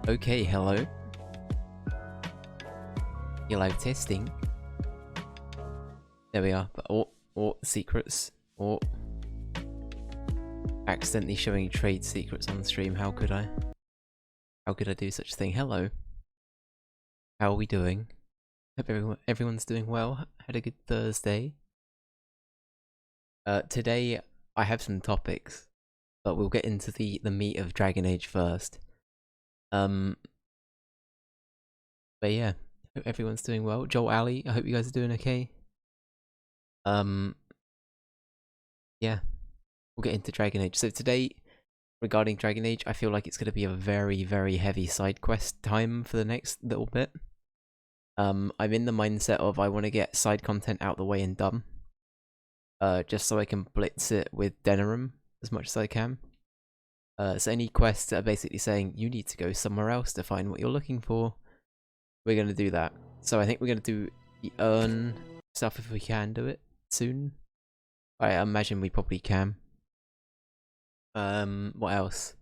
Okay, hello. You're live testing. There we are. Or secrets. Or accidentally showing trade secrets on the stream. How could I? How could I do such a thing? Hello. How are we doing? Hope everyone's doing well. Had a good Thursday. Today I have some topics, but we'll get into the meat of Dragon Age first. But yeah, hope everyone's doing well. Joel, Ali, I hope you guys are doing okay. Yeah, we'll get into Dragon Age. So today, regarding Dragon Age, I feel like it's going to be a very, very heavy side quest time for the next little bit. I'm in the mindset of I want to get side content out the way and done. Just so I can blitz it with Denerim as much as I can. So any quests that are basically saying you need to go somewhere else to find what you're looking for, we're going to do that. So I think we're going to do the urn stuff if we can do it soon. I imagine we probably can. What else?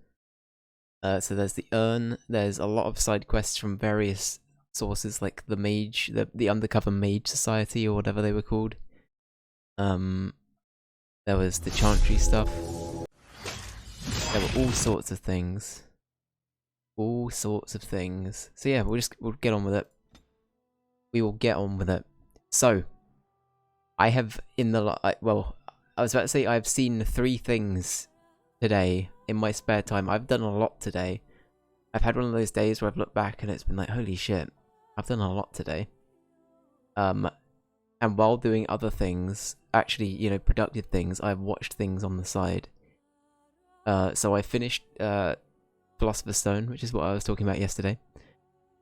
So there's the urn. There's a lot of side quests from various sources, like the mage, the undercover mage society or whatever they were called. There was the chantry stuff. There were all sorts of things. All sorts of things. So yeah, we'll get on with it. We will get on with it. So, I have I was about to say I've seen 3 things today in my spare time. I've done a lot today. I've had one of those days where I've looked back and it's been like, holy shit, I've done a lot today. And while doing other things, actually, you know, productive things, I've watched things on the side. So I finished Philosopher's Stone, which is what I was talking about yesterday.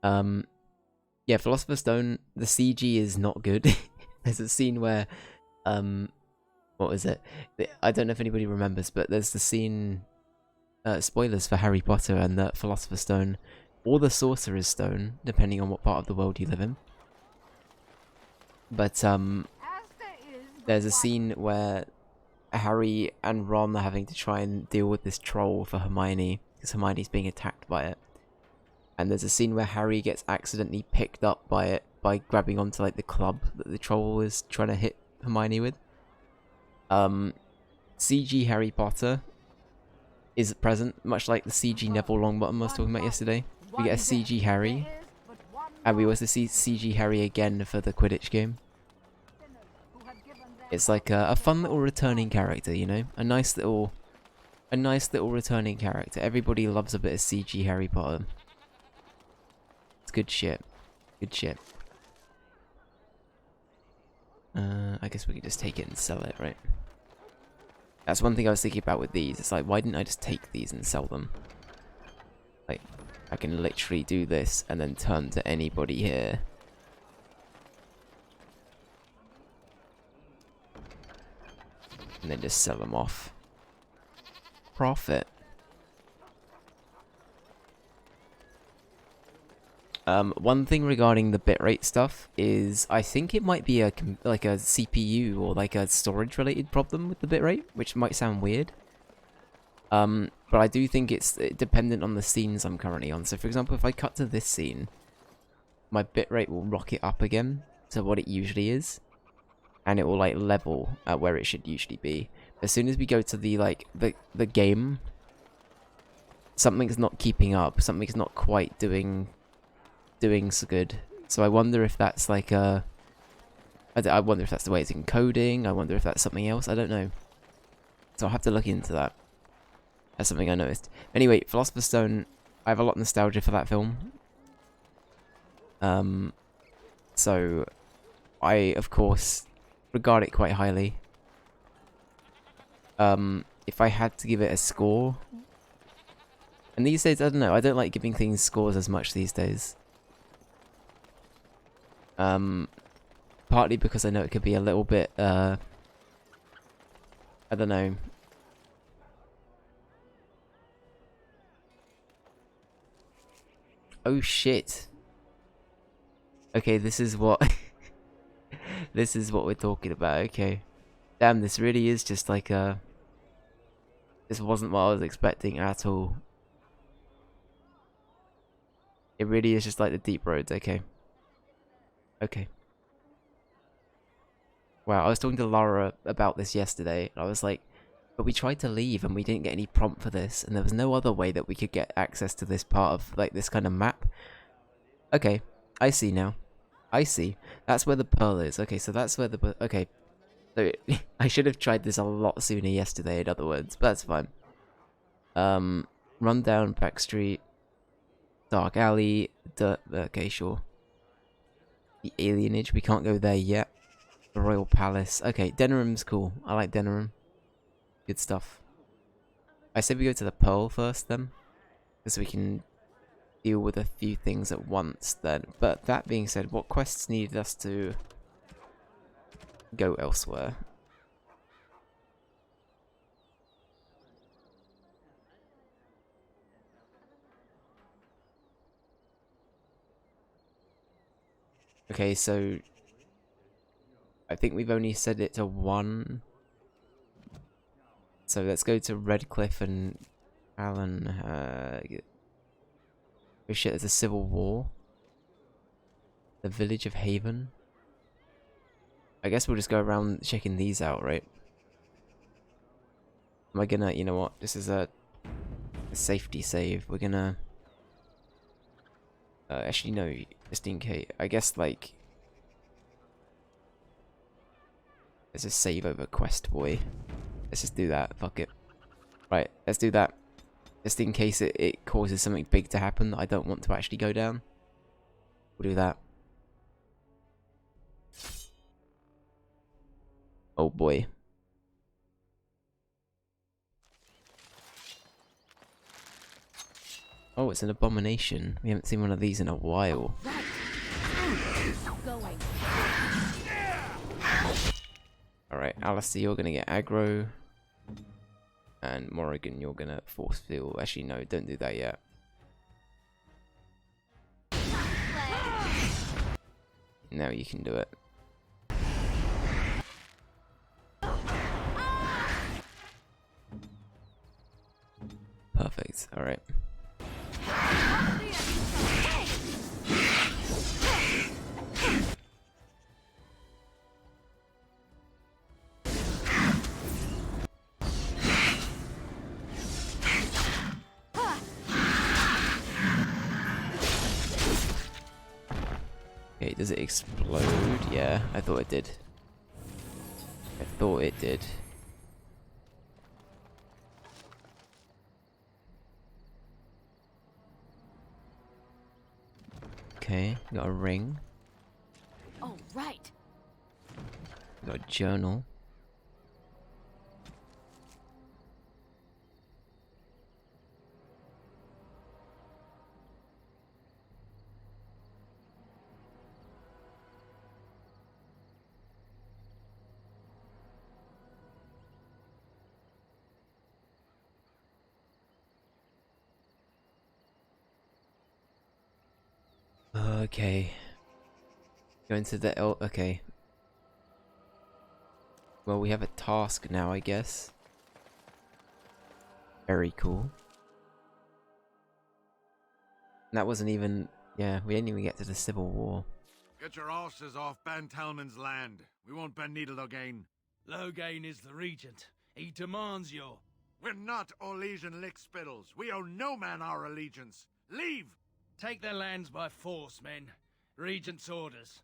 Yeah, Philosopher's Stone, the CG is not good. There's a scene where, what was it? I don't know if anybody remembers, but there's the scene, spoilers for Harry Potter and the Philosopher's Stone, or the Sorcerer's Stone, depending on what part of the world you live in. But, there's a scene where Harry and Ron are having to try and deal with this troll for Hermione, because Hermione's being attacked by it. And there's a scene where Harry gets accidentally picked up by it by grabbing onto like the club that the troll is trying to hit Hermione with. CG Harry Potter is present, much like the CG Neville Longbottom I was talking about yesterday. We get a CG Harry, and we also see CG Harry again for the Quidditch game. It's like a fun little returning character, you know, a nice little returning character. Everybody loves a bit of CG Harry Potter. It's good shit. Good shit. I guess we could just take it and sell it, right? That's one thing I was thinking about with these. It's like, why didn't I just take these and sell them? Like, I can literally do this and then turn to anybody here. And then just sell them off. Profit. One thing regarding the bitrate stuff is I think it might be like a CPU or like a storage related problem with the bitrate, which might sound weird. But I do think it's dependent on the scenes I'm currently on. So for example, if I cut to this scene, my bitrate will rocket up again to what it usually is, and it will like level at where it should usually be. As soon as we go to the game, something's not keeping up. Something's not quite doing so good. So I wonder if that's like I wonder if that's the way it's encoding. I wonder if that's something else. I don't know. So I'll have to look into that. That's something I noticed. Anyway, Philosopher's Stone, I have a lot of nostalgia for that film. So I, of course, regard it quite highly. If I had to give it a score, and these days, I don't know, I don't like giving things scores as much these days. Partly because I know it could be a little bit, I don't know. Oh shit. Okay, this is what this is what we're talking about. Okay. Damn, this really is just like this wasn't what I was expecting at all. It really is just like the deep roads. Okay. Okay. Wow, I was talking to Laura about this yesterday. And I was like, but we tried to leave and we didn't get any prompt for this. And there was no other way that we could get access to this part of, like, this kind of map. Okay. I see now. I see. That's where the pearl is. Okay, so that's where the... Okay. So, I should have tried this a lot sooner yesterday, in other words. But that's fine. Run down back street. Dark alley. Okay, sure. The alienage. We can't go there yet. The Royal Palace. Okay, Denerim's cool. I like Denerim. Good stuff. I said we go to the Pearl first then. Because we can deal with a few things at once then. But that being said, what quests needed us to go elsewhere? Okay, so I think we've only set it to 1. So let's go to Redcliffe and Alan. Oh shit, there's a civil war. The village of Haven. I guess we'll just go around checking these out, right? Am I gonna, you know what? This is a safety save. We're gonna... actually, no, just in case. I guess, like... Let's just save over Quest Boy. Let's just do that. Fuck it. Right, let's do that. Just in case it causes something big to happen that I don't want to actually go down. We'll do that. Oh boy. Oh, it's an abomination. We haven't seen one of these in a while. Alright, Alistair, you're gonna get aggro. And Morrigan, you're gonna force field. Actually, no, don't do that yet. Now you can do it. Perfect, alright. Okay, does it explode? Yeah, I thought it did. I thought it did. Okay, got a ring. Oh, right. Got a journal. Okay. Going to the okay. Well, we have a task now, I guess. Very cool. And that wasn't even... Yeah, we didn't even get to the Civil War. Get your horses off Ben Talman's land. We won't Ben Needle again. Logain is the regent. He demands your... We're not Olesian lickspittles. We owe no man our allegiance. Leave! Take their lands by force, men. Regent's orders.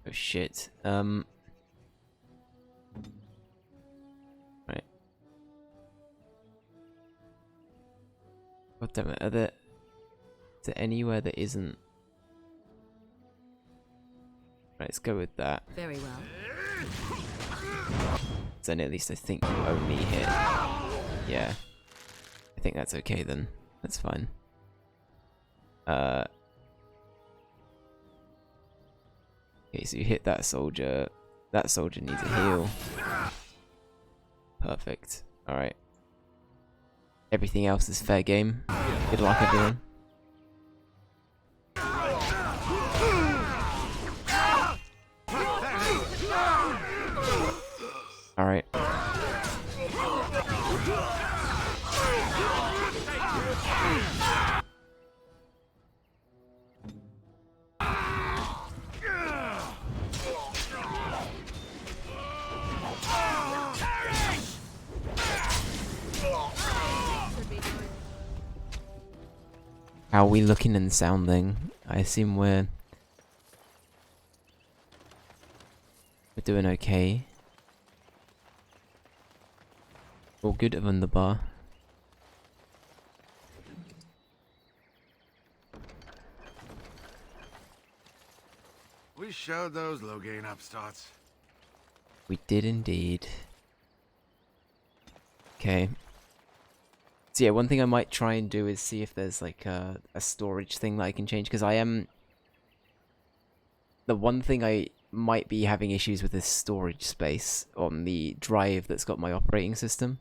Oh shit. Right. God damn it, is there anywhere that isn't... Right, let's go with that. Very well. Then at least I think you only hit... Yeah. I think that's okay then. That's fine. Okay, so you hit that soldier. That soldier needs a heal. Perfect. Alright. Everything else is fair game. Good luck, everyone. Alright. How are we looking and sounding? I assume we're doing okay. All good other than the bar. We showed those low-gain upstarts. We did indeed. Okay. So yeah, one thing I might try and do is see if there's like a storage thing that I can change, because I am... The one thing I might be having issues with is storage space on the drive that's got my operating system.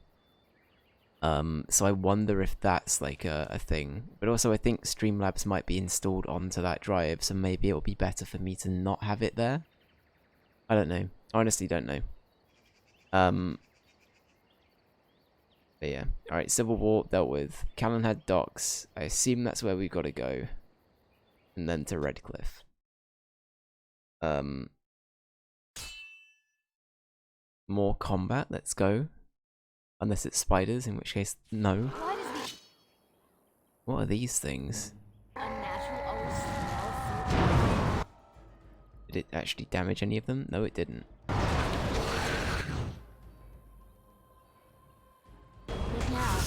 So I wonder if that's like a thing. But also I think Streamlabs might be installed onto that drive, so maybe it'll be better for me to not have it there. I don't know. I honestly don't know. But yeah. Alright, Civil War dealt with. Callan had docks. I assume that's where we've got to go. And then to Redcliffe. More combat, let's go. Unless it's spiders, in which case, no. Why does the What are these things? unnatural always smell so Did it actually damage any of them? No, it didn't. good now?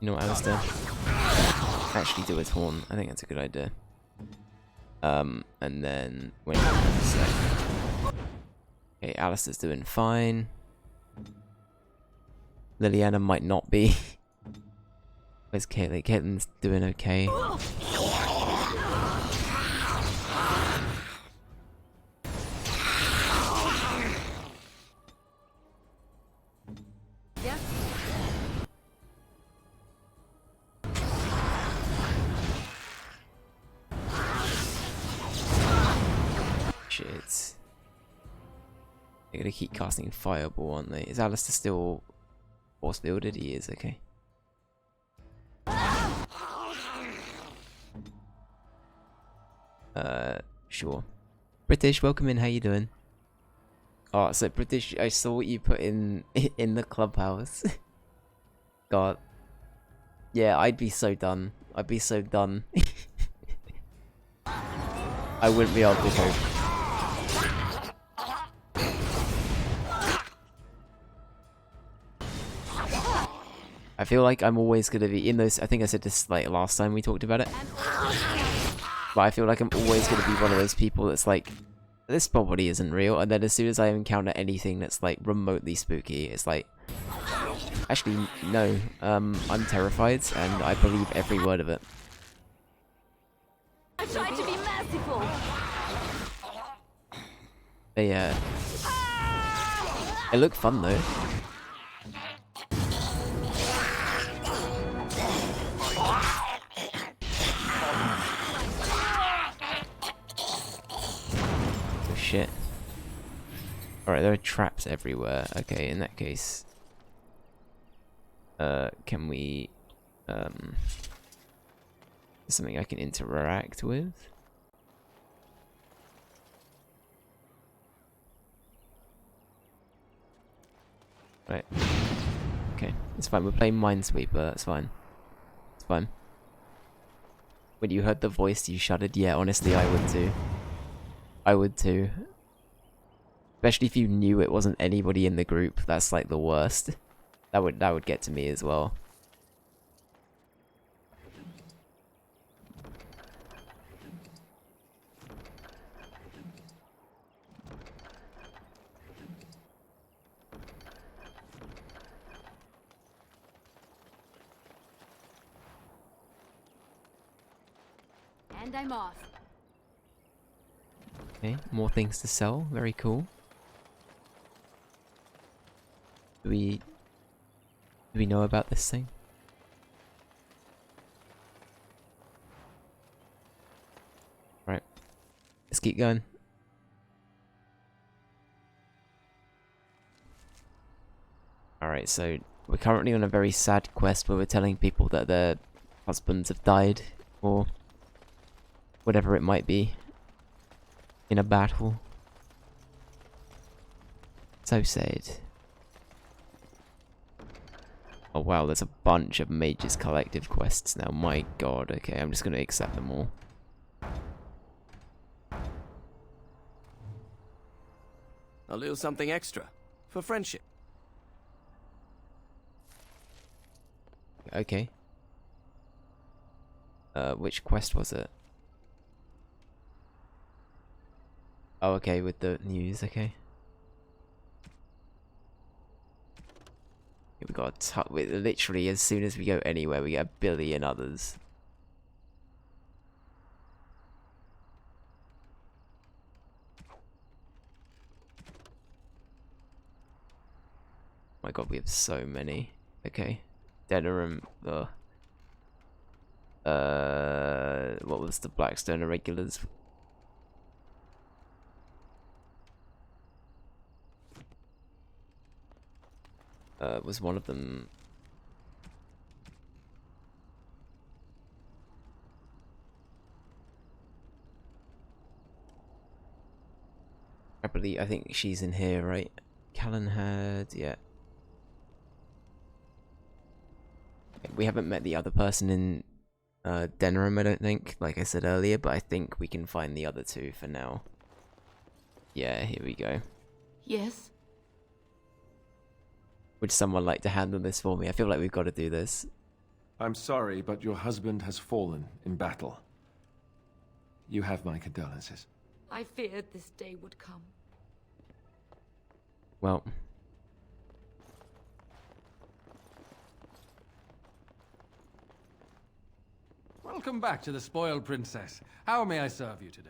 You know what, Alistair? Actually do a taunt. I think that's a good idea. And then when okay, Alistair's doing fine. Liliana might not be. Where's Caitlyn? Caitlyn's doing okay. Yeah. Shit. They're gonna keep casting Fireball, aren't they? Is Alistair still force fielded? He is, okay. Sure. British, welcome in, how you doing? Oh, so British, I saw what you put in the clubhouse. God. Yeah, I'd be so done. I'd be so done. I wouldn't be able to cope. I feel like I'm always gonna be in those. I think I said this like last time we talked about it. But I feel like I'm always gonna be one of those people that's like, this probably isn't real. And then as soon as I encounter anything that's like remotely spooky, it's like, actually no. I'm terrified and I believe every word of it. I tried to be merciful. They look fun though. Oh shit. Alright, there are traps everywhere. Okay, in that case. Can we something I can interact with? Right. Okay, it's fine. We're playing Minesweeper, that's fine. It's fine. When you heard the voice, you shuddered? Yeah, honestly, I would too. I would too. Especially if you knew it wasn't anybody in the group. That's like the worst. That would get to me as well. And I'm off. Okay, more things to sell. Very cool. Do we know about this thing? Right. Let's keep going. Alright, so we're currently on a very sad quest where we're telling people that their husbands have died, or whatever it might be. in a battle. So sad. Oh wow, there's a bunch of Mages Collective quests now. My god, okay, I'm just gonna accept them all. A little something extra. For friendship. Okay. Which quest was it? Oh, okay, with the news, okay. We got literally as soon as we go anywhere, we get a billion others. My god, we have so many. Okay. Denerim, what was the Blackstone Irregulars? Was one of them... I think she's in here, right? Callanhead, yeah. We haven't met the other person in Denerim, I don't think, like I said earlier, but I think we can find the other two for now. Yeah, here we go. Yes? Would someone like to handle this for me? I feel like we've got to do this. I'm sorry, but your husband has fallen in battle. You have my condolences. I feared this day would come. Well... Welcome back to the Spoiled Princess. How may I serve you today?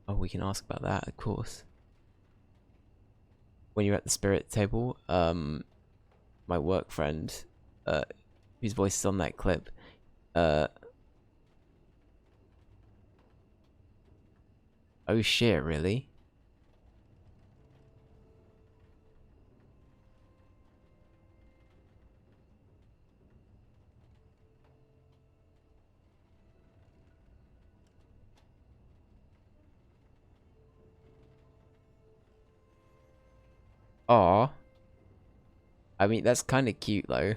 Oh, we can ask about that, of course. When you're at the spirit table, my work friend, whose voice is on that clip, oh shit, really? Aw. I mean, that's kind of cute, though.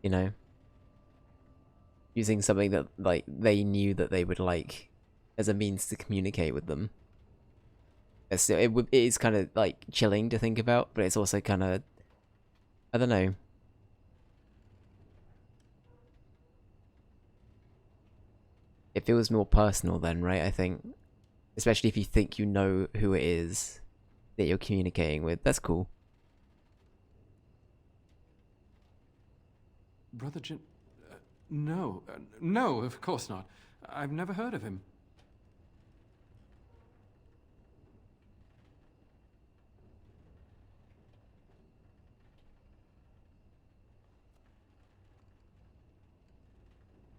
You know? Using something that, like, they knew that they would like as a means to communicate with them. It is kind of, like, chilling to think about, but it's also kind of... I don't know. It feels more personal then, right? I think. Especially if you think you know who it is that you're communicating with. That's cool. Brother Jin... no. No, of course not. I've never heard of him.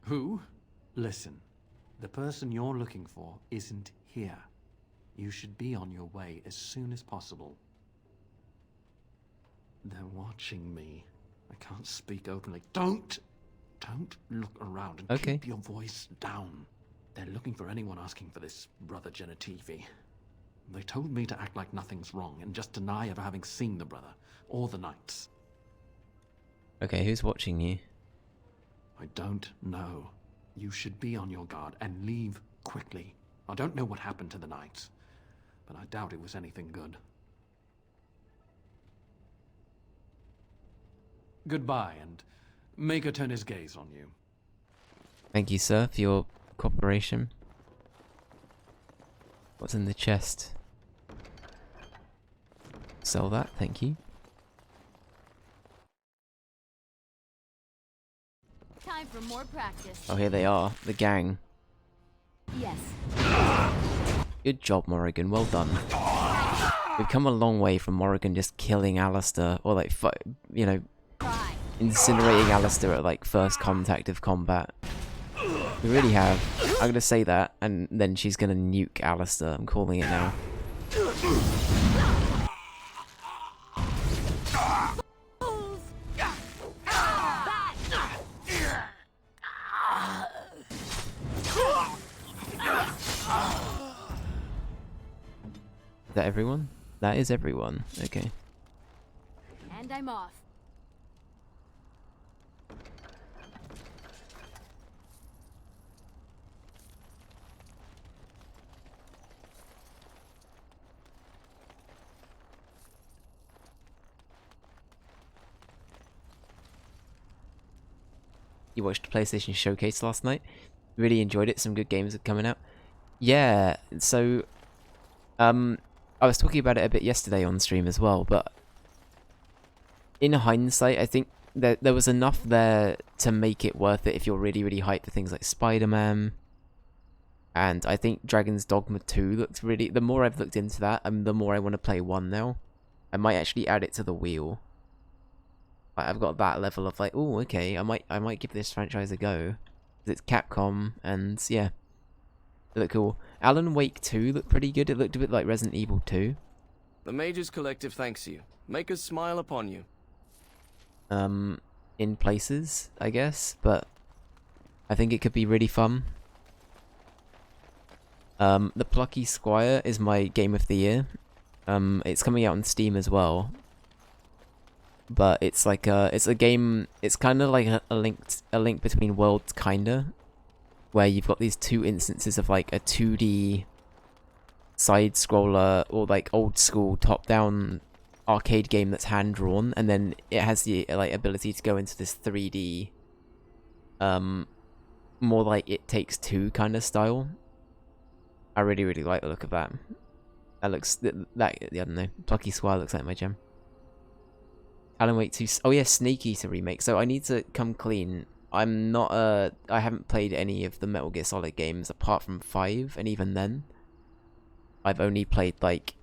Who? Listen. The person you're looking for isn't here. You should be on your way as soon as possible. They're watching me. I can't speak openly. Don't look around and keep your voice down. They're looking for anyone asking for this brother Genetivi. They told me to act like nothing's wrong and just deny ever having seen the brother or the knights. Okay, who's watching you? I don't know. You should be on your guard and leave quickly. I don't know what happened to the knights, but I doubt it was anything good. Goodbye, and Maker turn his gaze on you. Thank you, sir, for your cooperation. What's in the chest? Sell that, thank you. Time for more practice. Oh, here they are, the gang. Yes. Good job, Morrigan, well done. We've come a long way from Morrigan just killing Alistair, or like, you know, incinerating Alistair at like first contact of combat. We really have. I'm gonna say that, and then she's gonna nuke Alistair. I'm calling it now. Is that everyone? That is everyone. Okay. And I'm off. You watched the PlayStation Showcase last night? Really enjoyed it. Some good games are coming out. Yeah, so I was talking about it a bit yesterday on stream as well, but in hindsight, I think that there was enough there to make it worth it if you're really, really hyped for things like Spider-Man. And I think Dragon's Dogma 2 looks really... The more I've looked into that, the more I want to play 1 now. I might actually add it to the wheel. I've got that level of like, oh, okay, I might give this franchise a go. It's Capcom, and yeah, it looked cool. Alan Wake 2 looked pretty good. It looked a bit like Resident Evil 2. The Mage's Collective thanks you. Make us smile upon you. In places, I guess, but I think it could be really fun. The Plucky Squire is my game of the year. It's coming out on Steam as well. But it's like it's a game. It's kind of like a link between worlds, kinda, where you've got these two instances of like a 2D side scroller or like old school top down arcade game that's hand drawn, and then it has the like ability to go into this 3D, more like It Takes Two kind of style. I really, really like the look of that. That looks I don't know. Plucky Squire looks like my gem. Alan Wake 2. Oh yeah, Snake Eater remake. So I need to come clean. I'm not I haven't played any of the Metal Gear Solid games apart from 5, and even then I've only played like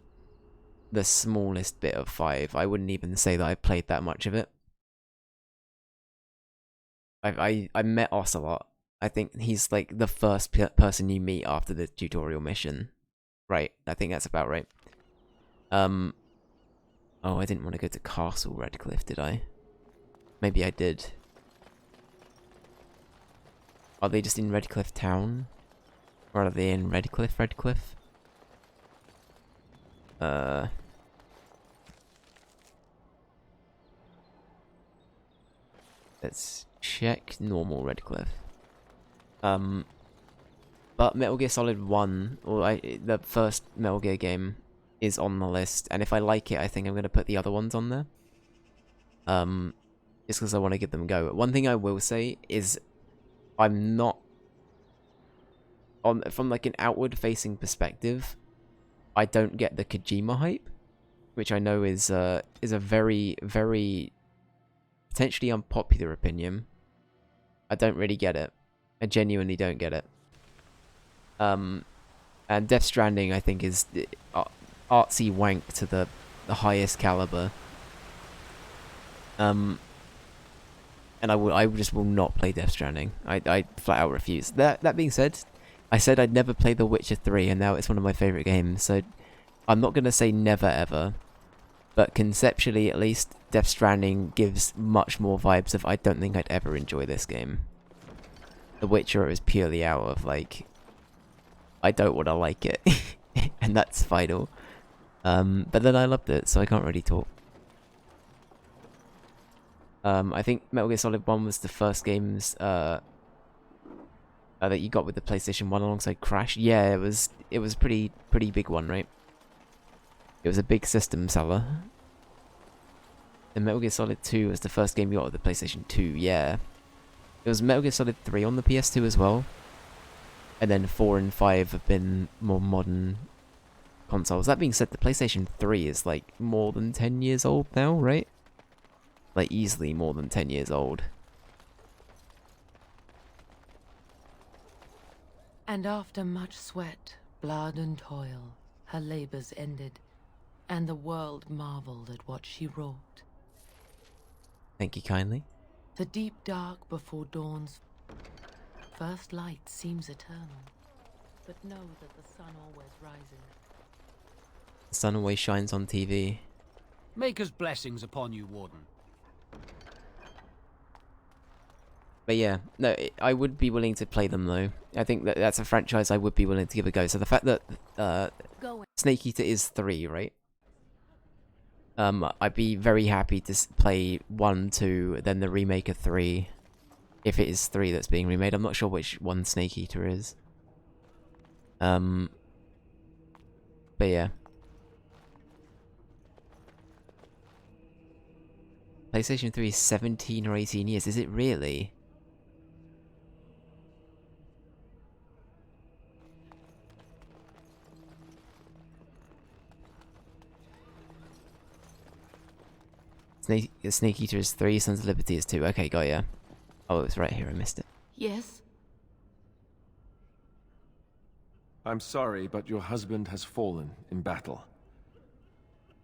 the smallest bit of 5. I wouldn't even say that I played that much of it. I met Ocelot. I think he's like the first person you meet after the tutorial mission. Right, I think that's about right. Oh, I didn't want to go to Castle Redcliffe, did I? Maybe I did. Are they just in Redcliffe Town? Or are they in Redcliffe? Let's check normal Redcliffe. But Metal Gear Solid 1, or the first Metal Gear game, is on the list, and if I like it, I think I'm going to put the other ones on there. Just because I want to give them a go. One thing I will say is, I'm not... From like an outward-facing perspective, I don't get the Kojima hype, which I know is a very, very potentially unpopular opinion. I don't really get it. I genuinely don't get it. And Death Stranding, I think, is artsy wank to the highest caliber. And I just will not play Death Stranding. I flat out refuse. That being said, I said I'd never play The Witcher 3, and now it's one of my favorite games. So I'm not gonna say never ever, but conceptually at least, Death Stranding gives much more vibes of I don't think I'd ever enjoy this game. The Witcher is purely out of like, I don't want to like it, and that's final. But then I loved it, so I can't really talk. I think Metal Gear Solid 1 was the first games that you got with the PlayStation 1 alongside Crash. Yeah, it was pretty big one, right? It was a big system seller. And Metal Gear Solid 2 was the first game you got with the PlayStation 2, yeah. It was Metal Gear Solid 3 on the PS2 as well. And then 4 and 5 have been more modern consoles. That being said, the PlayStation 3 is like more than 10 years old now, right? Like easily more than 10 years old. And after much sweat, blood and toil, her labors ended, and the world marveled at what she wrought. Thank you kindly. The deep dark before dawn's first light seems eternal, but know that the sun always rises. The sun always shines on TV. Maker's blessings upon you, Warden. But yeah, no, I would be willing to play them though. I think that that's a franchise I would be willing to give a go. So the fact that Going. Snake Eater is 3, right? I'd be very happy to play 1, 2, then the remake of 3. If it is 3 that's being remade, I'm not sure which one Snake Eater is. But yeah. PlayStation 3 is 17 or 18 years. Is it really? Snake Eater is 3, Sons of Liberty is 2. Okay, got ya. Oh, it was right here, I missed it. Yes? I'm sorry, but your husband has fallen in battle.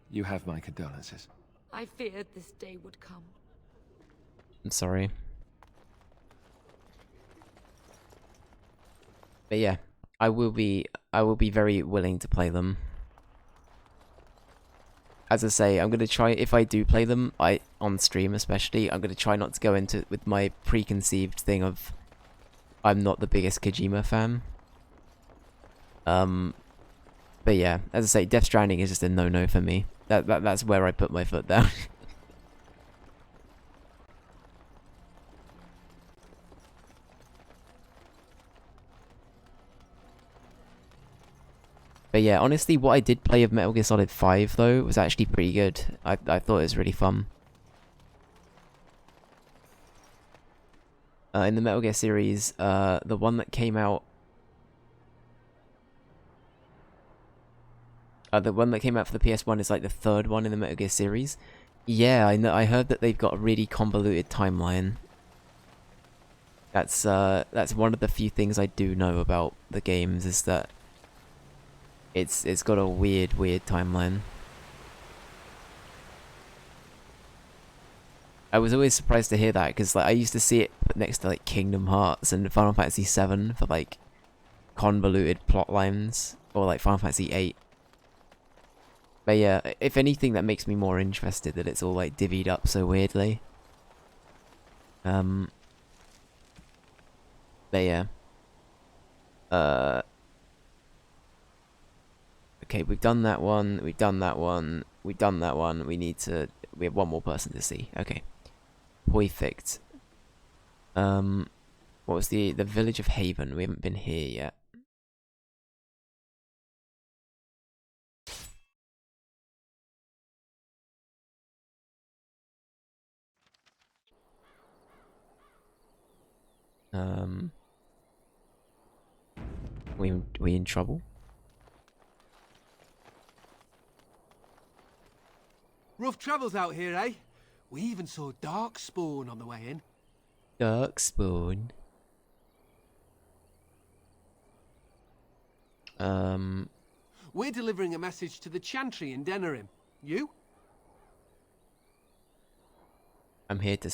You have my condolences. I feared this day would come. I'm sorry. But yeah, I will be very willing to play them. As I say, I'm gonna try, if I do play them, on stream especially, I'm gonna try not to go into it with my preconceived thing of I'm not the biggest Kojima fan. But yeah, as I say, Death Stranding is just a no-no for me. That's where I put my foot down. But yeah, honestly, what I did play of Metal Gear Solid 5, though, was actually pretty good. I thought it was really fun. In the Metal Gear series, the one that came out... the one that came out for the PS1 is like the 3rd one in the Metal Gear series. Yeah, I know. I heard that they've got a really convoluted timeline. That's one of the few things I do know about the games, is that it's got a weird timeline. I was always surprised to hear that, because like I used to see it put next to like Kingdom Hearts and Final Fantasy VII for like convoluted plot lines, or like Final Fantasy VIII. But yeah, if anything, that makes me more interested that it's all like divvied up so weirdly. But yeah. Okay, we've done that one, we've done that one, we've done that one, we have one more person to see. Okay. Perfect. What was the village of Haven? We haven't been here yet. We in trouble? Rough travels out here, eh? We even saw Darkspawn on the way in. Darkspawn? We're delivering a message to the Chantry in Denerim. You? I'm here to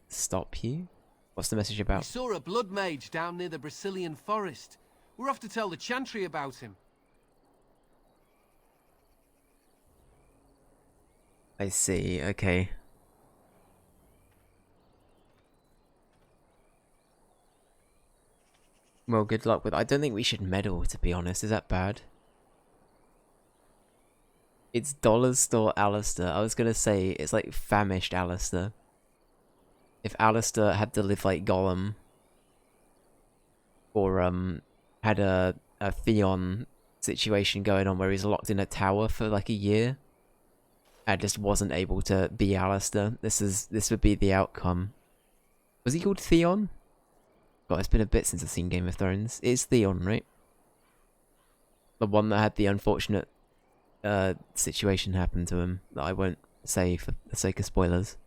stop you? What's the message We about? saw a blood mage down near the Brazilian forest. We're off to tell the Chantry about him. I see, okay. Well, good luck with... I don't think we should meddle, to be honest. Is that bad? It's Dollar Store Alistair. I was gonna say, it's like famished Alistair. If Alistair had to live like Gollum, or had a Theon situation going on where he's locked in a tower for like a year, and just wasn't able to be Alistair, this would be the outcome. Was he called Theon? God, it's been a bit since I've seen Game of Thrones. It is Theon, right? The one that had the unfortunate situation happen to him that I won't say for the sake of spoilers.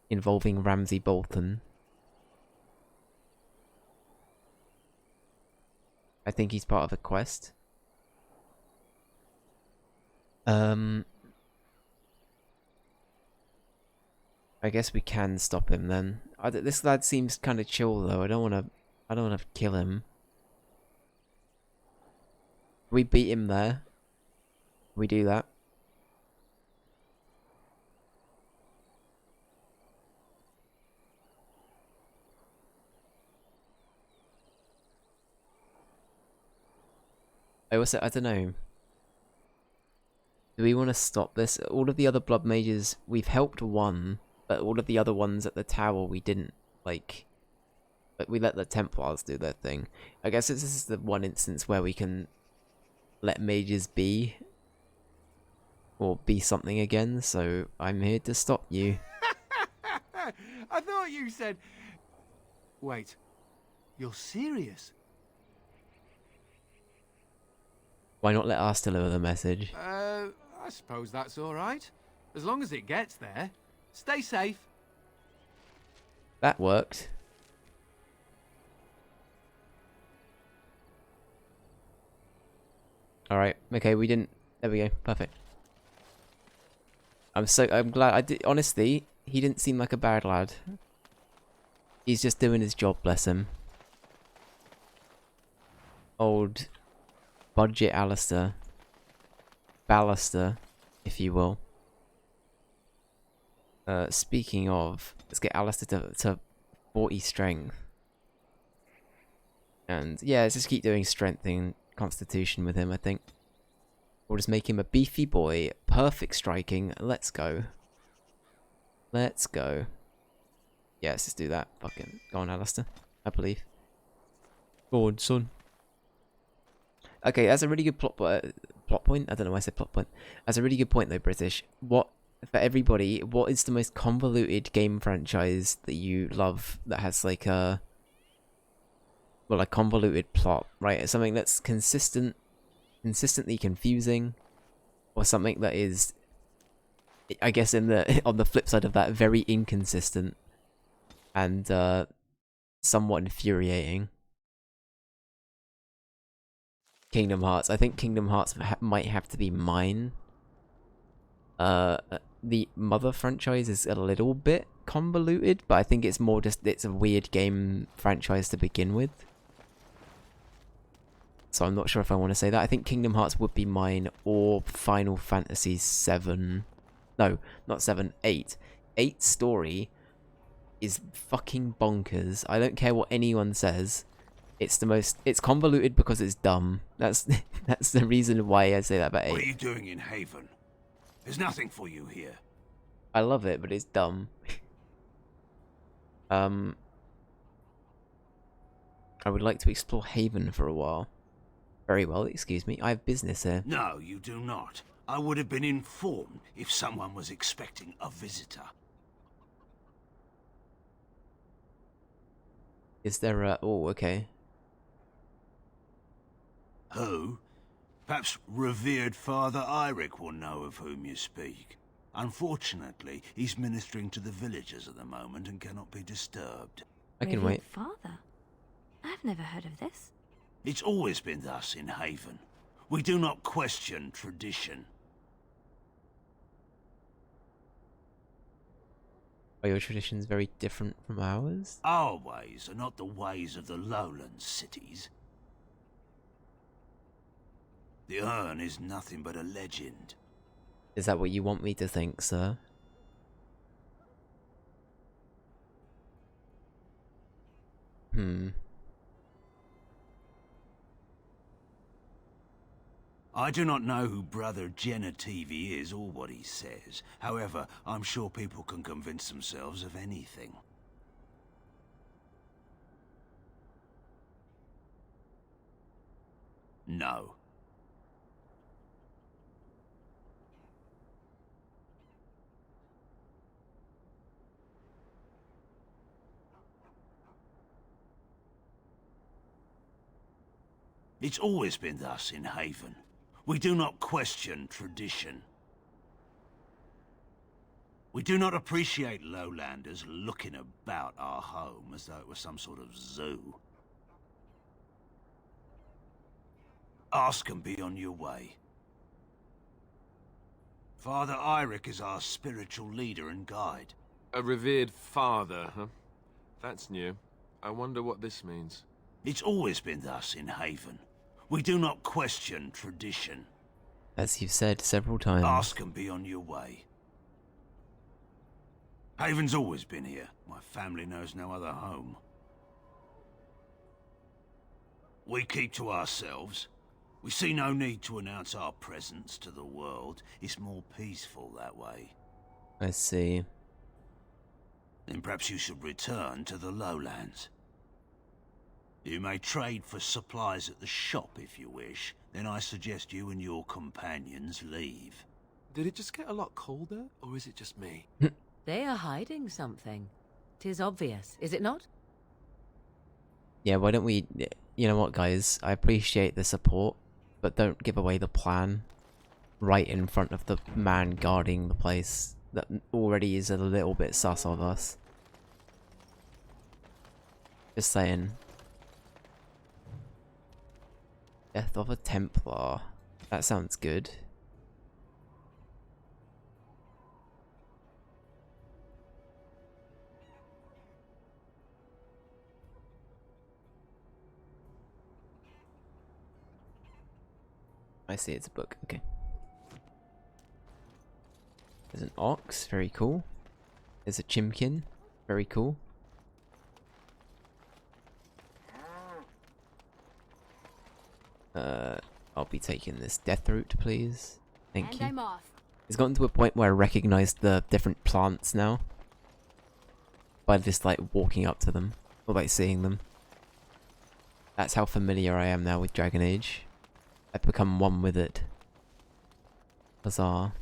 Involving Ramsay Bolton. I think he's part of a quest. I guess we can stop him then. This lad seems kind of chill though. I don't want to kill him. We beat him there. We do that. I don't know. Do we want to stop this? All of the other blood mages, we've helped one, but all of the other ones at the tower we didn't, like... But we let the Templars do their thing. I guess this is the one instance where we can let mages be. Or be something again, so I'm here to stop you. I thought you said... Wait, you're serious? Why not let us deliver the message? I suppose that's all right. As long as it gets there. Stay safe. That worked. Alright, okay, we didn't... There we go, perfect. I'm glad, honestly, he didn't seem like a bad lad. He's just doing his job, bless him. Old budget Alistair. Ballister, if you will. Speaking of, let's get Alistair to 40 strength. And yeah, let's just keep doing strength and constitution with him, I think. We'll just make him a beefy boy, perfect striking. Let's go. Let's go. Yeah, let's just do that. Fucking go on, Alistair. I believe. Go on, son. Okay, that's a really good plot point. I don't know why I said plot point. That's a really good point, though, British. What, for everybody, what is the most convoluted game franchise that you love that has like a, well, a convoluted plot, right? It's something that's consistently confusing, or something that is, I guess, in the on the flip side of that, very inconsistent and somewhat infuriating. Kingdom Hearts. I think Kingdom Hearts might have to be mine. The Mother franchise is a little bit convoluted, but I think it's more just it's a weird game franchise to begin with. So I'm not sure if I want to say that. I think Kingdom Hearts would be mine, or Final Fantasy 7. No, not 7, 8. 8 story is fucking bonkers. I don't care what anyone says. It's the most... It's convoluted because it's dumb. That's that's the reason why I say that about 8. What are you doing in Haven? There's nothing for you here. I love it, but it's dumb. I would like to explore Haven for a while. Very well, excuse me. I have business here. No, you do not. I would have been informed if someone was expecting a visitor. Is there a... Oh, okay. Who? Perhaps revered Father Eirik will know of whom you speak. Unfortunately, he's ministering to the villagers at the moment and cannot be disturbed. I can wait. Father? I've never heard of this. It's always been thus in Haven. We do not question tradition. Are your traditions very different from ours? Our ways are not the ways of the lowland cities. The urn is nothing but a legend. Is that what you want me to think, sir? I do not know who Brother Genetivi is or what he says. However, I'm sure people can convince themselves of anything. No. It's always been thus in Haven. We do not question tradition. We do not appreciate lowlanders looking about our home as though it was some sort of zoo. Ask and be on your way. Father Eirik is our spiritual leader and guide. A revered father, huh? That's new. I wonder what this means. It's always been thus in Haven. We do not question tradition. As you've said several times. Ask and be on your way. Haven's always been here. My family knows no other home. We keep to ourselves. We see no need to announce our presence to the world. It's more peaceful that way. I see. Then perhaps you should return to the lowlands. You may trade for supplies at the shop if you wish. Then I suggest you and your companions leave. Did it just get a lot colder, or is it just me? They are hiding something. 'Tis obvious, is it not? Yeah, why don't we... You know what, guys? I appreciate the support, but don't give away the plan right in front of the man guarding the place that already is a little bit sus of us. Just saying. Death of a Templar. That sounds good. I see, it's a book. Okay. There's an ox. Very cool. There's a chimkin. Very cool. I'll be taking this death route, please. Thank you. I'm off. It's gotten to a point where I recognize the different plants now. By just like walking up to them. Or like seeing them. That's how familiar I am now with Dragon Age. I've become one with it. Huzzah.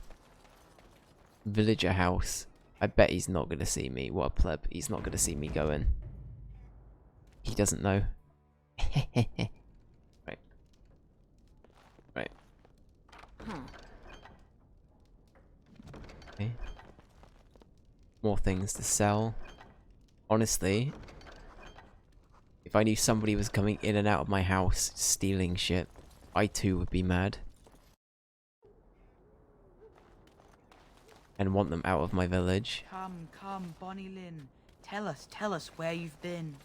Villager house. I bet he's not gonna see me. What a pleb. He's not gonna see me go in. He doesn't know. Right. Right. Okay. More things to sell. Honestly, if I knew somebody was coming in and out of my house stealing shit, I too would be mad. And want them out of my village. Come, Bonnie Lynn. Tell us where you've been.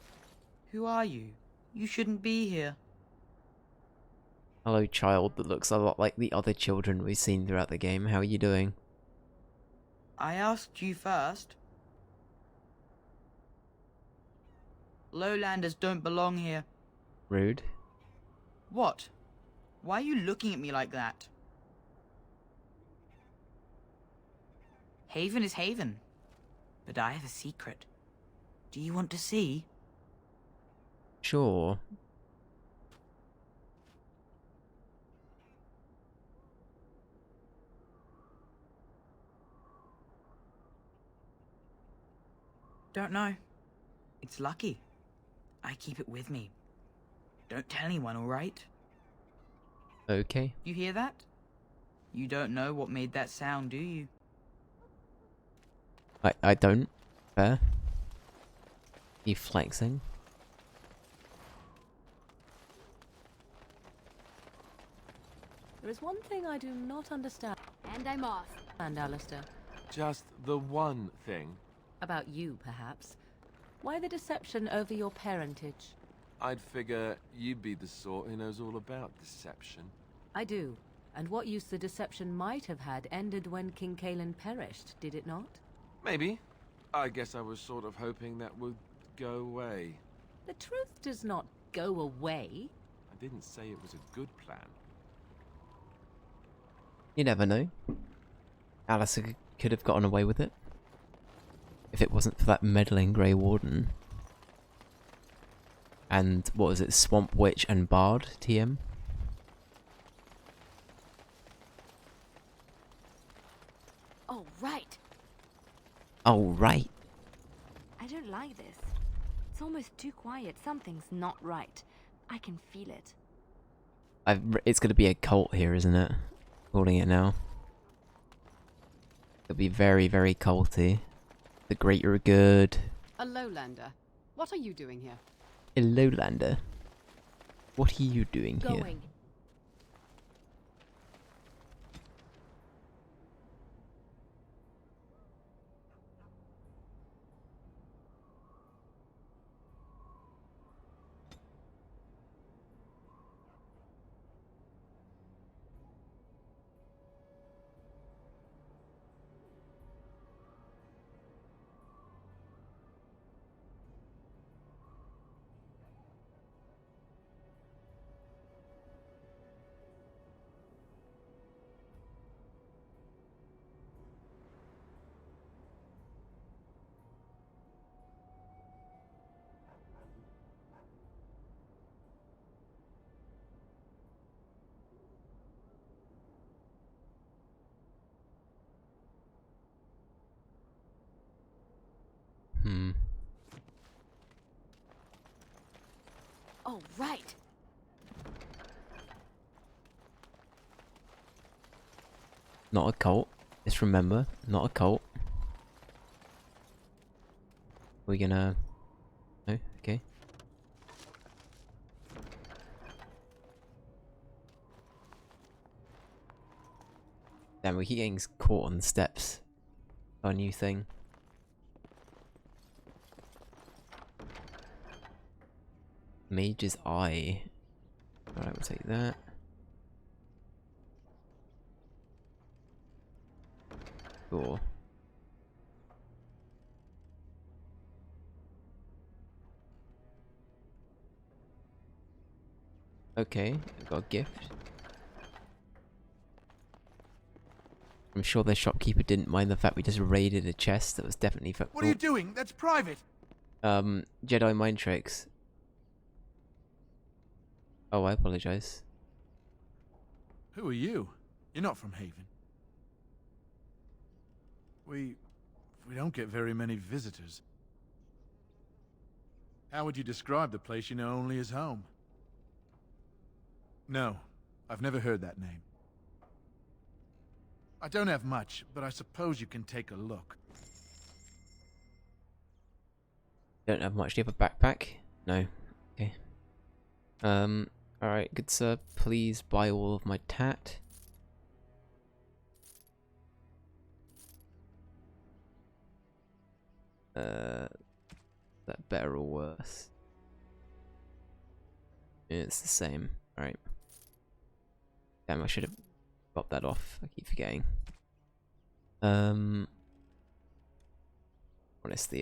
Who are you? You shouldn't be here. Hello, child that looks a lot like the other children we've seen throughout the game. How are you doing? I asked you first. Lowlanders don't belong here. Rude. What? Why are you looking at me like that? Haven is Haven. But I have a secret. Do you want to see? Sure. Don't know. It's lucky. I keep it with me. Don't tell anyone, alright? Okay. You hear that? You don't know what made that sound, do you? I don't. Fair. You flexing? There is one thing I do not understand. And I'm off. And Alistair. Just the one thing. About you, perhaps. Why the deception over your parentage? I'd figure you'd be the sort who knows all about deception. I do. And what use the deception might have had ended when King Cailan perished, did it not? Maybe. I guess I was sort of hoping that would go away. The truth does not go away. I didn't say it was a good plan. You never know. Alistair could have gotten away with it. If it wasn't for that meddling Grey Warden. And, what was it, Swamp Witch and Bard, TM? Oh, right. Oh, right. I don't like this. It's almost too quiet. Something's not right. I can feel it. It's gonna be a cult here, isn't it? Calling it now. It'll be very, very culty. The greater good. A lowlander. What are you doing here? A lowlander. What are you doing here? Going. Oh, right. Not a cult. Just remember, not a cult. We're gonna... No? Okay. Damn, we keep getting caught on the steps. Our new thing. Mage's Eye. Alright, we'll take that. Cool. Okay, I've got a gift. I'm sure the shopkeeper didn't mind the fact we just raided a chest that was definitely for— What are you doing? That's private. Jedi mind tricks. Oh, I apologize. Who are you? You're not from Haven. We don't get very many visitors. How would you describe the place you know only as home? No, I've never heard that name. I don't have much, but I suppose you can take a look. Don't have much. Do you have a backpack? No. Okay. Alright, good sir. Please buy all of my tat. Is that better or worse? It's the same. Alright. Damn, I should have popped that off. I keep forgetting. Honestly,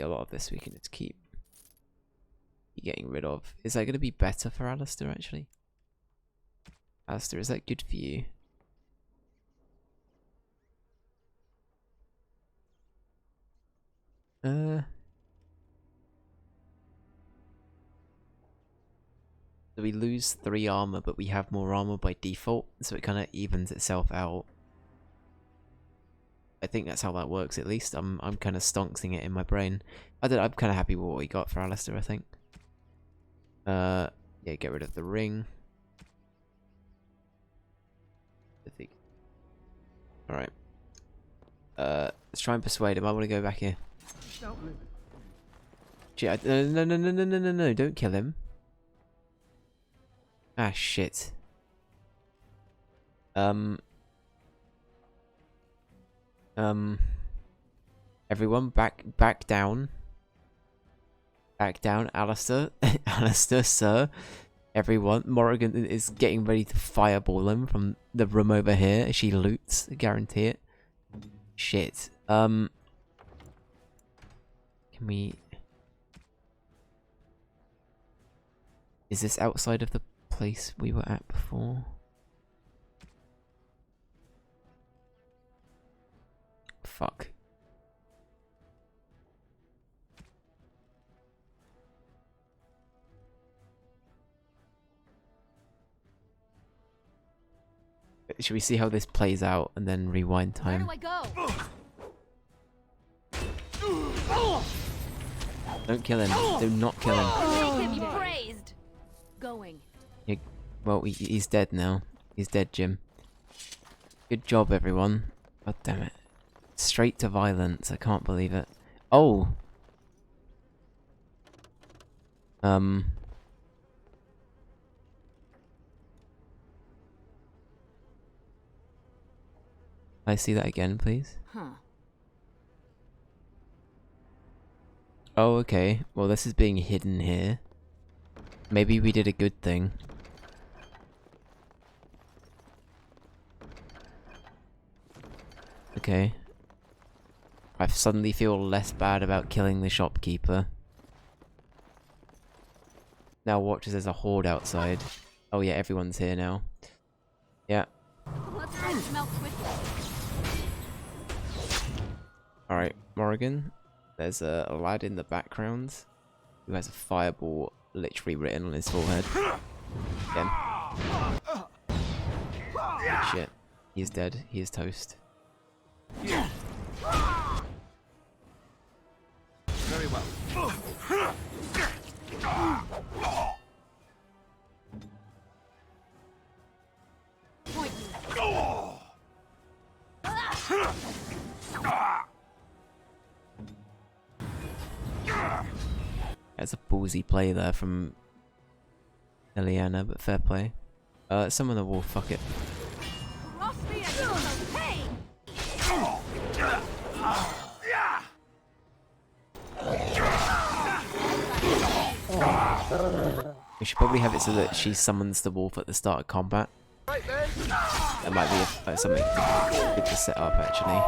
a lot of this we can just keep getting rid of. Is that going to be better for Alistair, actually? Alistair, is that good for you? So we lose 3 armor, but we have more armor by default, so it kind of evens itself out. I think that's how that works, at least. I'm kind of stonksing it in my brain. I'm kind of happy with what we got for Alistair, I think. Yeah, get rid of the ring. I think. Alright. Let's try and persuade him. I want to go back here. Gee, no, don't kill him. Ah, shit. Everyone, back down. Back down, Alistair. Alistair, sir. Everyone, Morrigan is getting ready to fireball him from the room over here as she loots, I guarantee it. Shit. Can we... Is this outside of the place we were at before? Fuck. Should we see how this plays out and then rewind time? Where do I go? Don't kill him. Do not kill him. Make him be praised. Going. Yeah, well, he's dead now. He's dead, Jim. Good job, everyone. God damn it. Straight to violence. I can't believe it. Oh! I see that again, please. Huh. Oh, okay. Well, this is being hidden here. Maybe we did a good thing. Okay. I suddenly feel less bad about killing the shopkeeper. Now watch as there's a horde outside. Oh yeah, everyone's here now. Yeah. Alright, Morrigan. There's a lad in the background who has a fireball literally written on his forehead. Again. Shit. He is dead. He is toast. Very well. That's a ballsy play there from Eliana, but fair play. Summon the wolf, fuck it. We should probably have it so that she summons the wolf at the start of combat. That might be something good to set up, actually.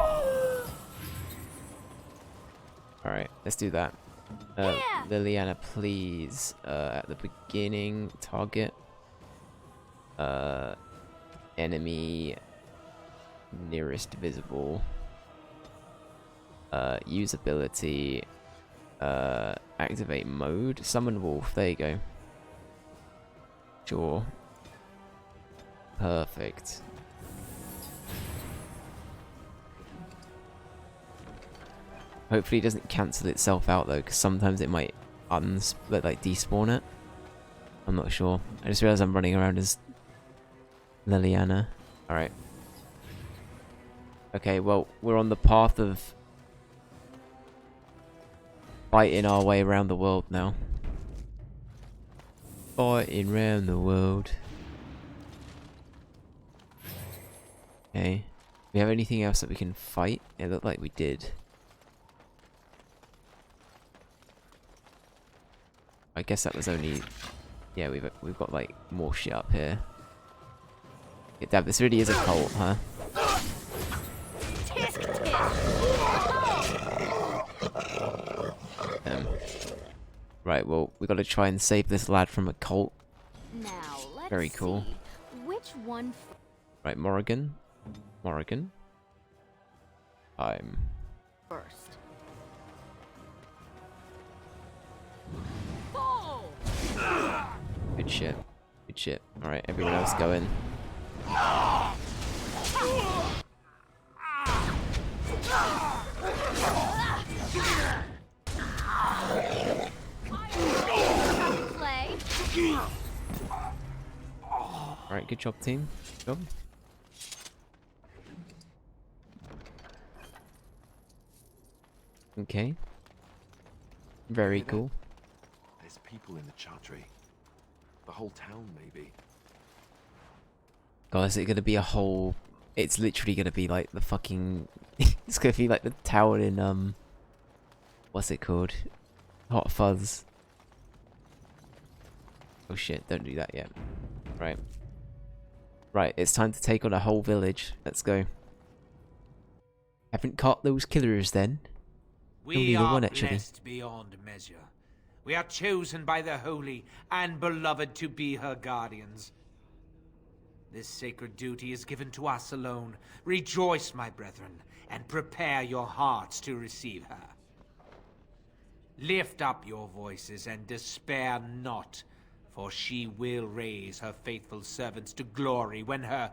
Alright, let's do that. Liliana, please, at the beginning, target enemy nearest visible, use ability, activate mode, summon wolf, there you go. Sure. Perfect. Hopefully it doesn't cancel itself out though, because sometimes it might like despawn it. I'm not sure. I just realized I'm running around as Liliana. Alright. Okay, well, we're on the path of fighting our way around the world now. Fighting around the world. Okay. We have anything else that we can fight? It looked like we did. I guess that was only... Yeah, we've got like more shit up here. Yeah, damn, this really is a cult, huh? Right, well, we gotta try and save this lad from a cult. Now, let's Very cool. see. Which one? Right, Morrigan. Morrigan. I'm First. good shit. Good shit. Alright, everyone else go in. Alright, good job, team. Good job. Okay. Very cool. There's people in the Chartry. The whole town, maybe. God, is it gonna be a whole... It's literally gonna be like the fucking... It's gonna be like the tower in, what's it called? Hot Fuzz. Oh shit, don't do that yet. Right. Right, it's time to take on a whole village. Let's go. Haven't caught those killers then? We are blessed beyond measure. We are chosen by the Holy and Beloved to be her guardians. This sacred duty is given to us alone. Rejoice, my brethren, and prepare your hearts to receive her. Lift up your voices and despair not, for she will raise her faithful servants to glory when her...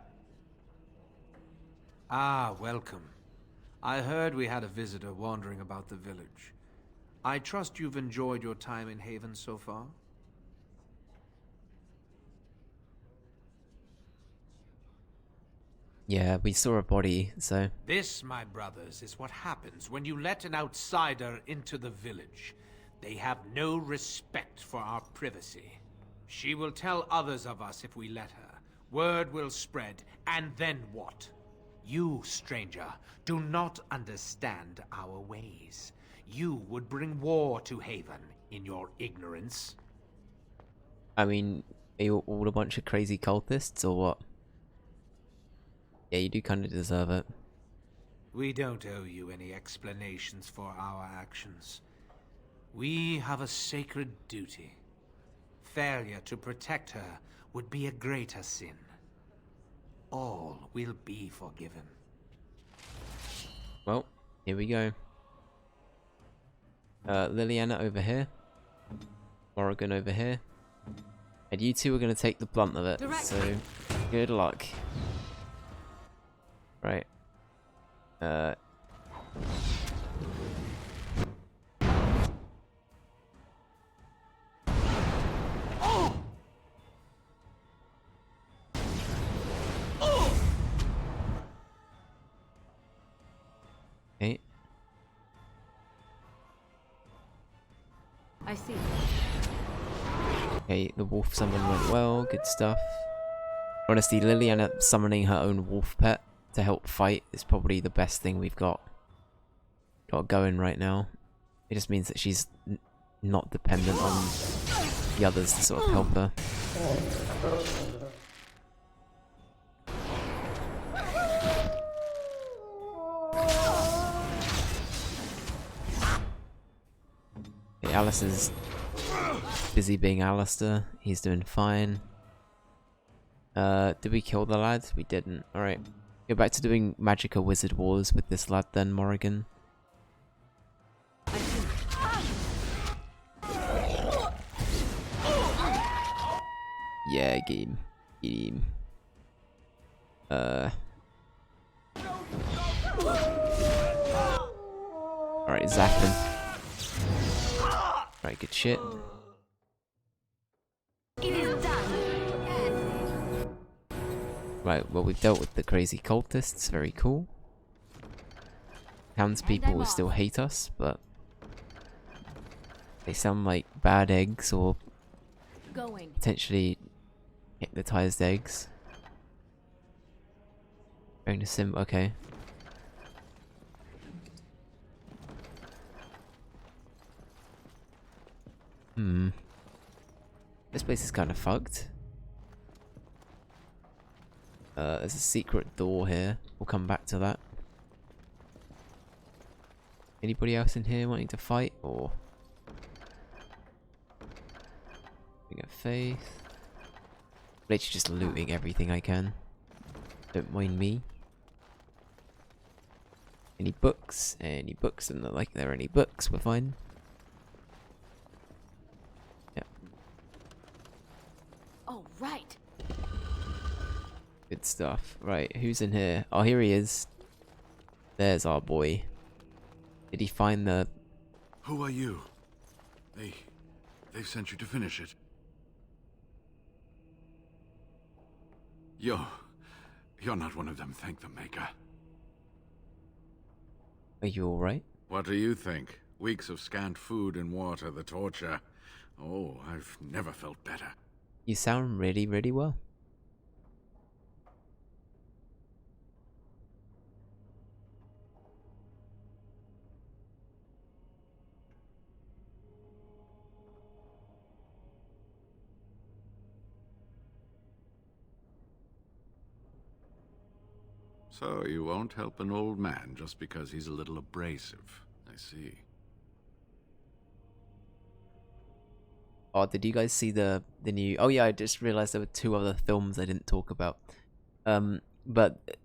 Ah, welcome. I heard we had a visitor wandering about the village. I trust you've enjoyed your time in Haven so far? Yeah, we saw a body, so... This, my brothers, is what happens when you let an outsider into the village. They have no respect for our privacy. She will tell others of us if we let her. Word will spread, and then what? You, stranger, do not understand our ways. You would bring war to Haven in your ignorance. I mean, are you all a bunch of crazy cultists, or what? Yeah, you do kind of deserve it. We don't owe you any explanations for our actions. We have a sacred duty. Failure to protect her would be a greater sin. All will be forgiven. Well, here we go. Liliana over here. Morrigan over here. And you two are going to take the blunt of it, so good luck. Right. I see. Okay, the wolf summon went well. Good stuff. Honestly, Liliana summoning her own wolf pet to help fight is probably the best thing we've got going right now. It just means that she's not dependent on the others to sort of help her. Okay, Alistair's busy being Alistair. He's doing fine. Did we kill the lad? We didn't. Alright. Go back to doing Magicka Wizard Wars with this lad then, Morrigan. Yeah, get him. Get him. Alright, zap him. Alright, good shit. It is done. Right, well we've dealt with the crazy cultists, very cool. Townspeople will still hate us, but they sound like bad eggs or potentially hypnotized eggs. Going to sim, okay. This place is kind of fucked. There's a secret door here. We'll come back to that. Anybody else in here wanting to fight or? Bring up faith. Literally just looting everything I can. Don't mind me. Any books? Any books? And not like there are any books. We're fine. Yep. Oh, right. Good stuff. Right, who's in here? Oh, here he is. There's our boy. Did he find the... Who are you? They sent you to finish it. You're not one of them, thank the Maker. Are you alright? What do you think? Weeks of scant food and water, the torture. Oh, I've never felt better. You sound really, really well. So you won't help an old man just because he's a little abrasive. I see. Oh, did you guys see the new... Oh yeah, I just realized there were 2 other films I didn't talk about. But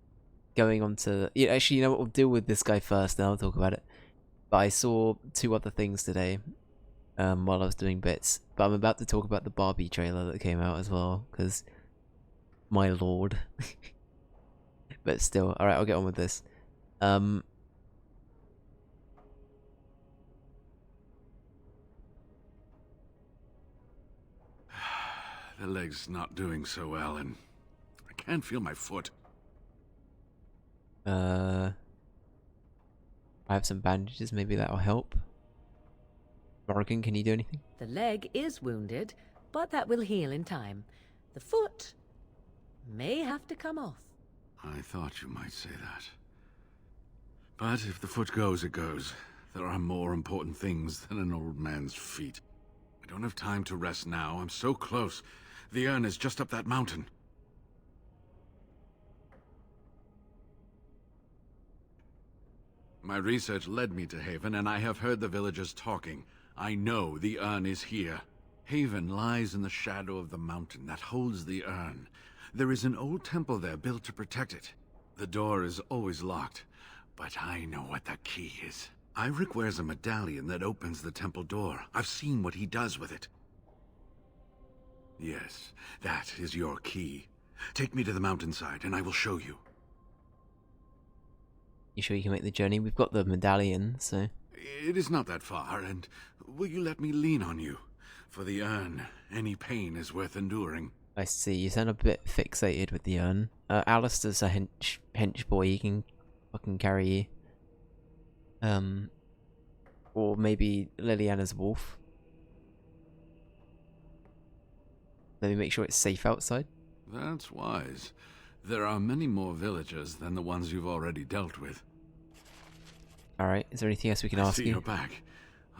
going on to... Yeah, actually, you know what? We'll deal with this guy first, then I'll talk about it. But I saw 2 other things today while I was doing bits. But I'm about to talk about the Barbie trailer that came out as well, because... My lord. But still, alright, I'll get on with this. The leg's not doing so well, and I can't feel my foot. I have some bandages, maybe that'll help. Morrigan, can you do anything? The leg is wounded, but that will heal in time. The foot may have to come off. I thought you might say that. But if the foot goes, it goes. There are more important things than an old man's feet. I don't have time to rest now. I'm so close. The urn is just up that mountain. My research led me to Haven, and I have heard the villagers talking. I know the urn is here. Haven lies in the shadow of the mountain that holds the urn. There is an old temple there built to protect it. The door is always locked, but I know what the key is. Iric wears a medallion that opens the temple door. I've seen what he does with it. Yes, that is your key. Take me to the mountainside and I will show you. You sure you can make the journey? We've got the medallion, so... It is not that far, and will you let me lean on you? For the urn, any pain is worth enduring. I see, you sound a bit fixated with the urn. Alistair's a hench boy, he can fucking carry you. Or maybe Liliana's wolf. Let me make sure it's safe outside. That's wise. There are many more villagers than the ones you've already dealt with. Alright, is there anything else we can ask see you? you're back.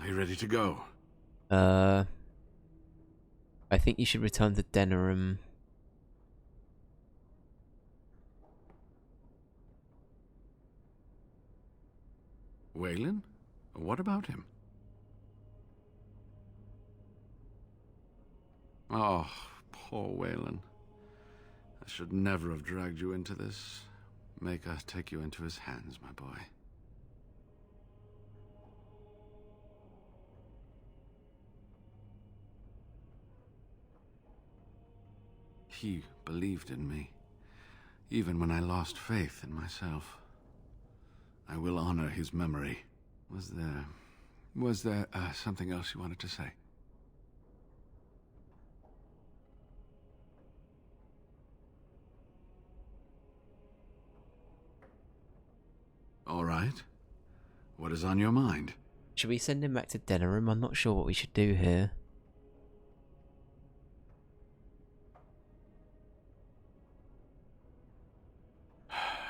Are you ready to go? I think you should return to Denerim. Waylon? What about him? Oh, poor Waylon. I should never have dragged you into this. Maker take you into his hands, my boy. He believed in me, even when I lost faith in myself. I will honor his memory. Was there something else you wanted to say? All right. What is on your mind? Should we send him back to Denerim? I'm not sure what we should do here.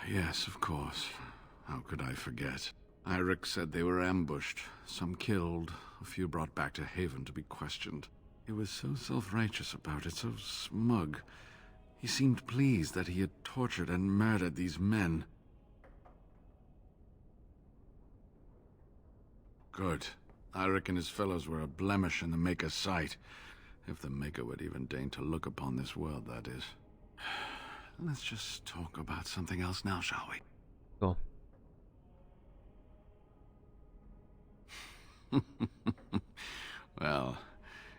Yes, of course. How could I forget? Eirik said they were ambushed, some killed, a few brought back to Haven to be questioned. He was so self-righteous about it, so smug. He seemed pleased that he had tortured and murdered these men. Good. Eirik and his fellows were a blemish in the Maker's sight. If the Maker would even deign to look upon this world, that is. Let's just talk about something else now, shall we? Cool. Well,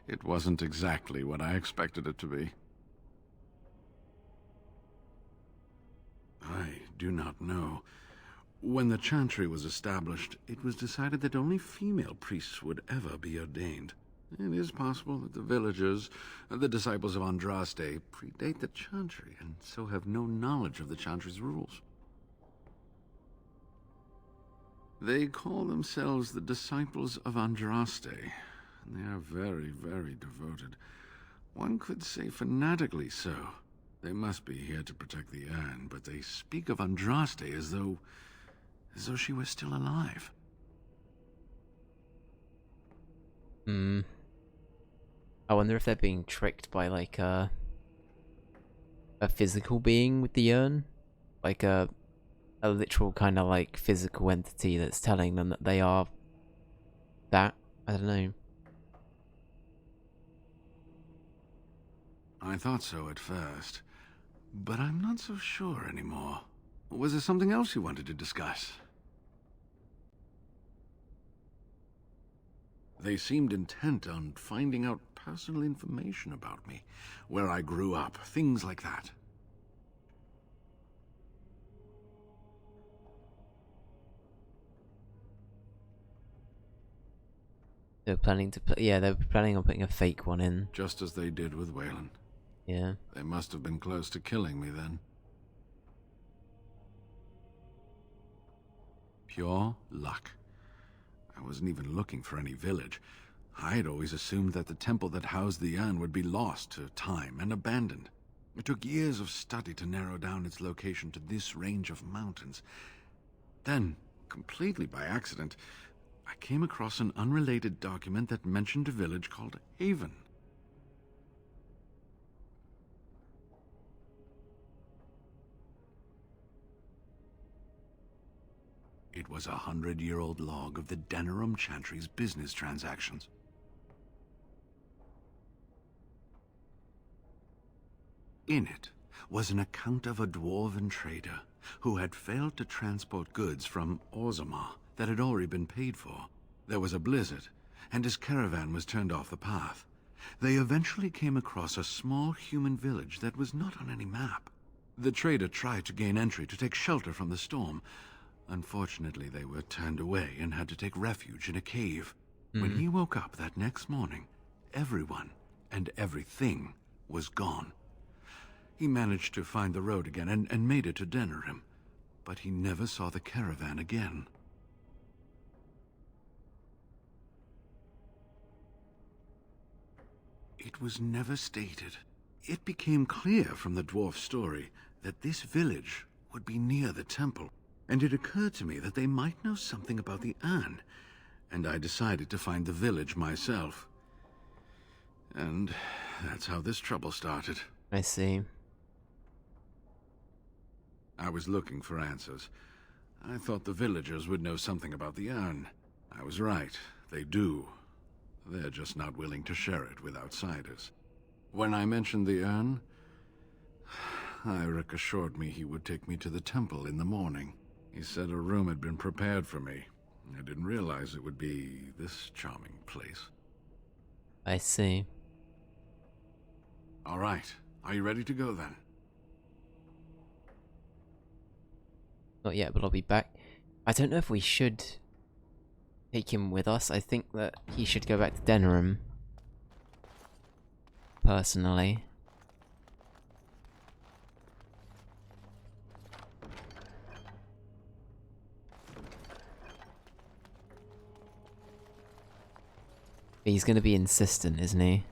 it wasn't exactly what I expected it to be. I do not know. When the Chantry was established, it was decided that only female priests would ever be ordained. It is possible that the villagers, the disciples of Andraste, predate the Chantry and so have no knowledge of the Chantry's rules. They call themselves the disciples of Andraste, and they are very, very devoted. One could say fanatically so. They must be here to protect the urn, but they speak of Andraste as though she was still alive. I wonder if they're being tricked by like a physical being with the urn, like a literal kind of like physical entity that's telling them that they are that. I don't know. I thought so at first, but I'm not so sure anymore. Was there something else you wanted to discuss? They seemed intent on finding out personal information about me, where I grew up, things like that. They were planning to put, yeah, they were planning on putting a fake one in. Just as they did with Waylon. Yeah. They must have been close to killing me then. Pure luck. I wasn't even looking for any village. I had always assumed that the temple that housed the urn would be lost to time and abandoned. It took years of study to narrow down its location to this range of mountains. Then, completely by accident, I came across an unrelated document that mentioned a village called Haven. It was a 100-year-old log of the Denerim Chantry's business transactions. In it was an account of a dwarven trader who had failed to transport goods from Orzammar that had already been paid for. There was a blizzard, and his caravan was turned off the path. They eventually came across a small human village that was not on any map. The trader tried to gain entry to take shelter from the storm. Unfortunately, they were turned away and had to take refuge in a cave. When he woke up that next morning, everyone and everything was gone. He managed to find the road again and made it to Denerim, but he never saw the caravan again. It was never stated It became clear from the dwarf's story that this village would be near the temple, and it occurred to me that they might know something about the urn, and I decided to find the village myself. And that's how this trouble started. I see. I was looking for answers. I thought the villagers would know something about the urn. I was right. They do. They're just not willing to share it with outsiders. When I mentioned the urn, Eirik assured me he would take me to the temple in the morning. He said a room had been prepared for me. I didn't realize it would be this charming place. I see. All right. Are you ready to go then? Not yet, but I'll be back. I don't know if we should take him with us. I think that he should go back to Denerim. Personally. He's gonna be insistent, isn't he?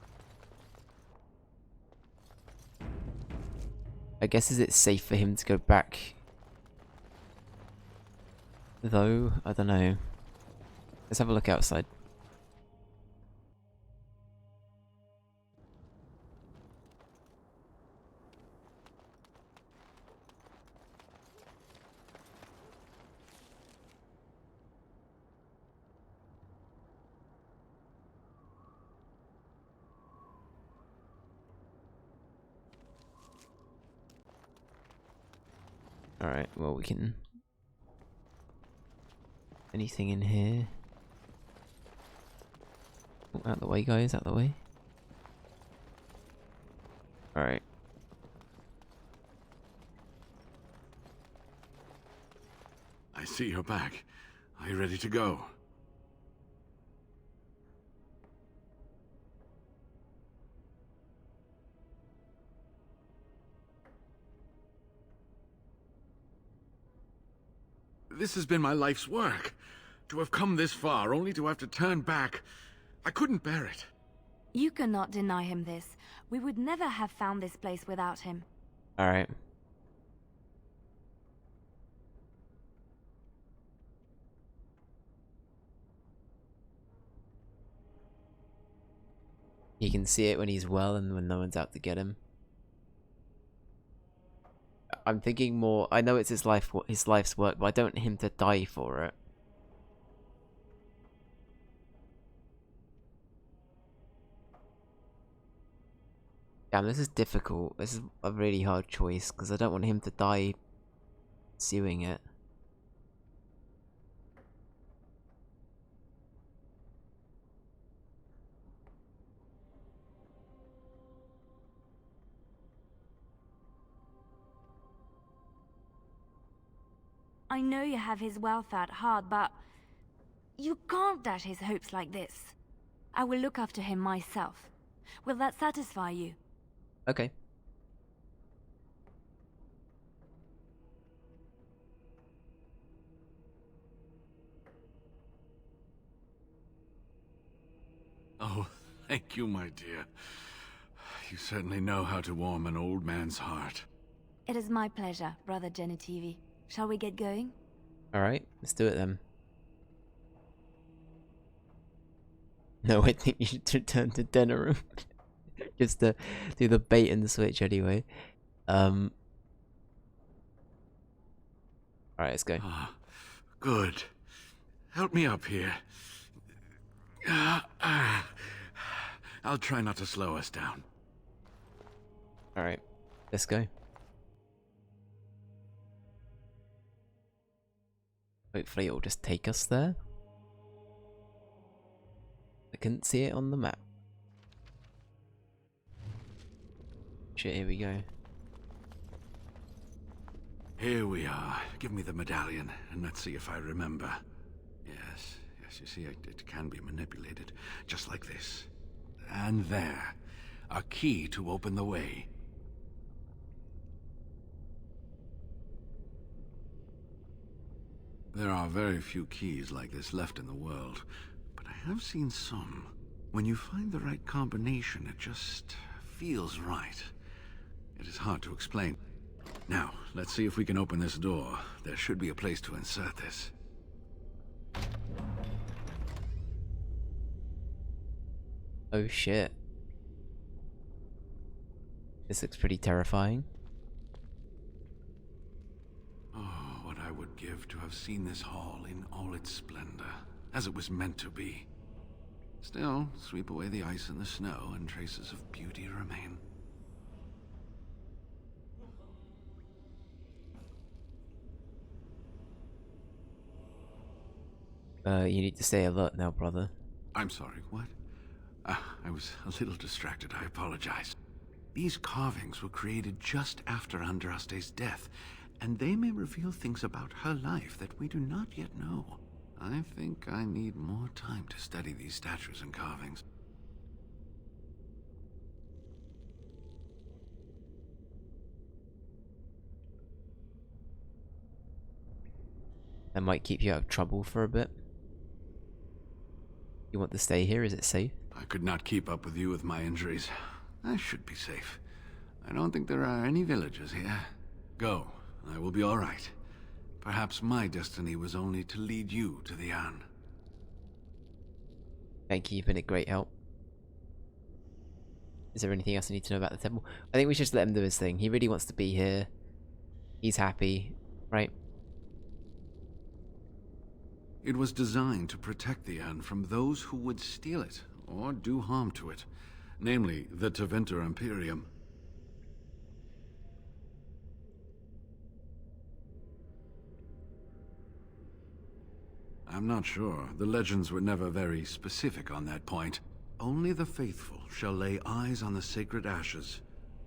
I guess is it safe for him to go back? Though, I don't know. Let's have a look outside. Alright, well we can... Anything in here? Oh, out the way, guys, out the way. Alright. I see you're back. Are you ready to go? This has been my life's work. To have come this far, only to have to turn back. I couldn't bear it. You cannot deny him this. We would never have found this place without him. Alright. You can see it when he's well and when no one's out to get him. I'm thinking more, I know it's his life's work, but I don't want him to die for it. Damn, this is difficult. This is a really hard choice, because I don't want him to die pursuing it. I know you have his welfare at heart, but you can't dash his hopes like this. I will look after him myself. Will that satisfy you? Okay. Oh, thank you, my dear. You certainly know how to warm an old man's heart. It is my pleasure, Brother Genitivi. Shall we get going? Alright, let's do it then. No, I think you should return to Denerim. Just to do the bait and switch anyway. Alright, let's go. Ah, good. Help me up here. I'll try not to slow us down. Alright, let's go. Hopefully it'll just take us there. I couldn't see it on the map. Shit, here we go. Here we are. Give me the medallion, and let's see if I remember. Yes, you see, it can be manipulated, just like this. And there. A key to open the way. There are very few keys like this left in the world, but I have seen some. When you find the right combination, it just feels right. It is hard to explain. Now, let's see if we can open this door. There should be a place to insert this. Oh shit. This looks pretty terrifying. Oh, what I would give to have seen this hall in all its splendor, as it was meant to be. Still, sweep away the ice and the snow, and traces of beauty remain. You need to stay alert now, brother. I'm sorry, what? I was a little distracted, I apologize. These carvings were created just after Andraste's death, and they may reveal things about her life that we do not yet know. I think I need more time to study these statues and carvings. That might keep you out of trouble for a bit. You want to stay here? Is it safe? I could not keep up with you with my injuries. I should be safe. I don't think there are any villagers here. Go. I will be all right. Perhaps my destiny was only to lead you to the Anne. Thank you, you've been a great help. Is there anything else I need to know about the temple? I think we should just let him do his thing. He really wants to be here. He's happy, right? It was designed to protect the Anne from those who would steal it or do harm to it, namely the Tevinter Imperium. I'm not sure. The legends were never very specific on that point. Only the faithful shall lay eyes on the sacred ashes.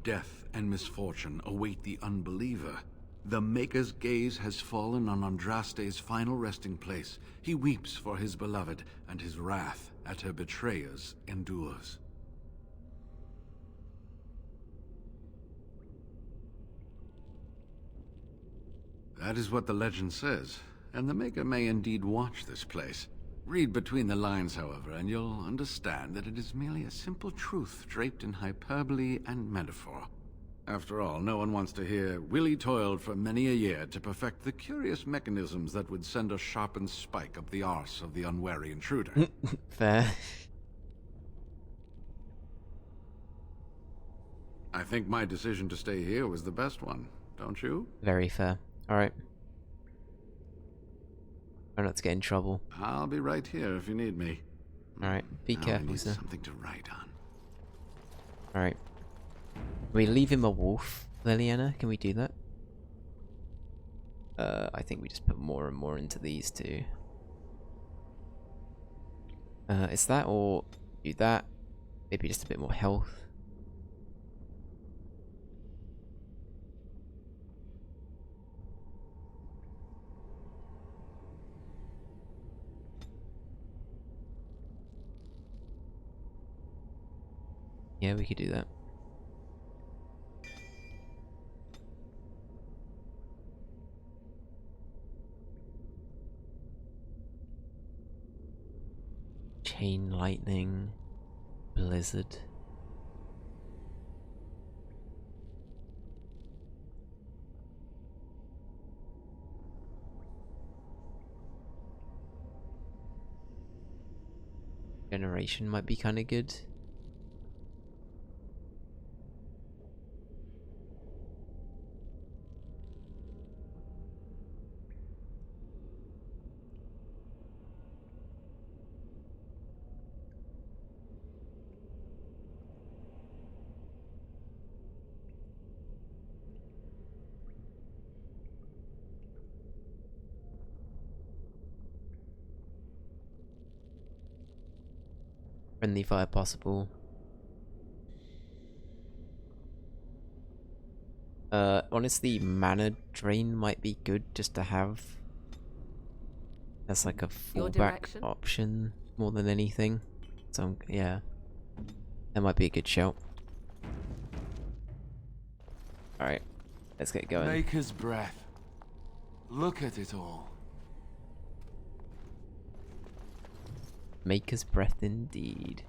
Death and misfortune await the unbeliever. The Maker's gaze has fallen on Andraste's final resting place. He weeps for his beloved, and his wrath at her betrayers endures. That is what the legend says, and the Maker may indeed watch this place. Read between the lines, however, and you'll understand that it is merely a simple truth draped in hyperbole and metaphor. After all, no one wants to hear, Willie toiled for many a year to perfect the curious mechanisms that would send a sharpened spike up the arse of the unwary intruder. Fair. I think my decision to stay here was the best one, don't you? Very fair. Alright. Try not to get in trouble. I'll be right here if you need me. Alright, be careful, sir. Something to write on. Alright. We leave him a wolf, Liliana? Can we do that? I think we just put more and more into these two. Is that or do that? Maybe just a bit more health. Yeah, we could do that. Chain lightning, blizzard. Generation might be kind of good. Friendly fire possible. Honestly, mana drain might be good just to have as like a fallback option more than anything. So yeah, that might be a good shout. All right, let's get going. Maker's breath. Look at it all. Maker's breath indeed.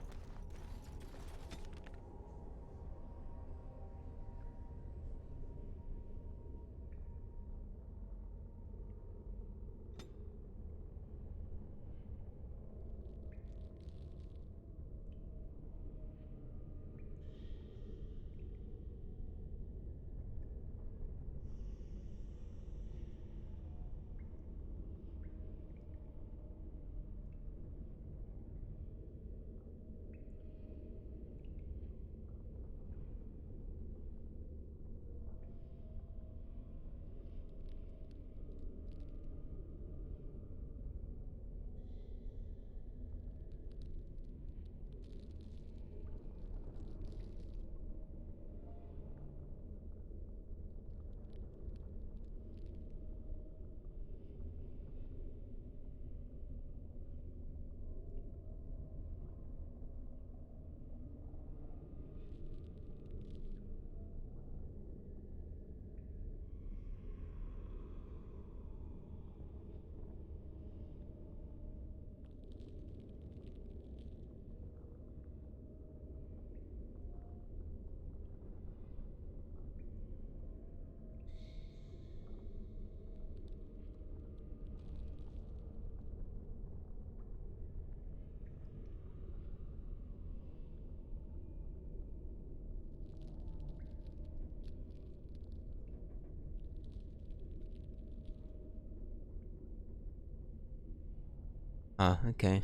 Ah, okay.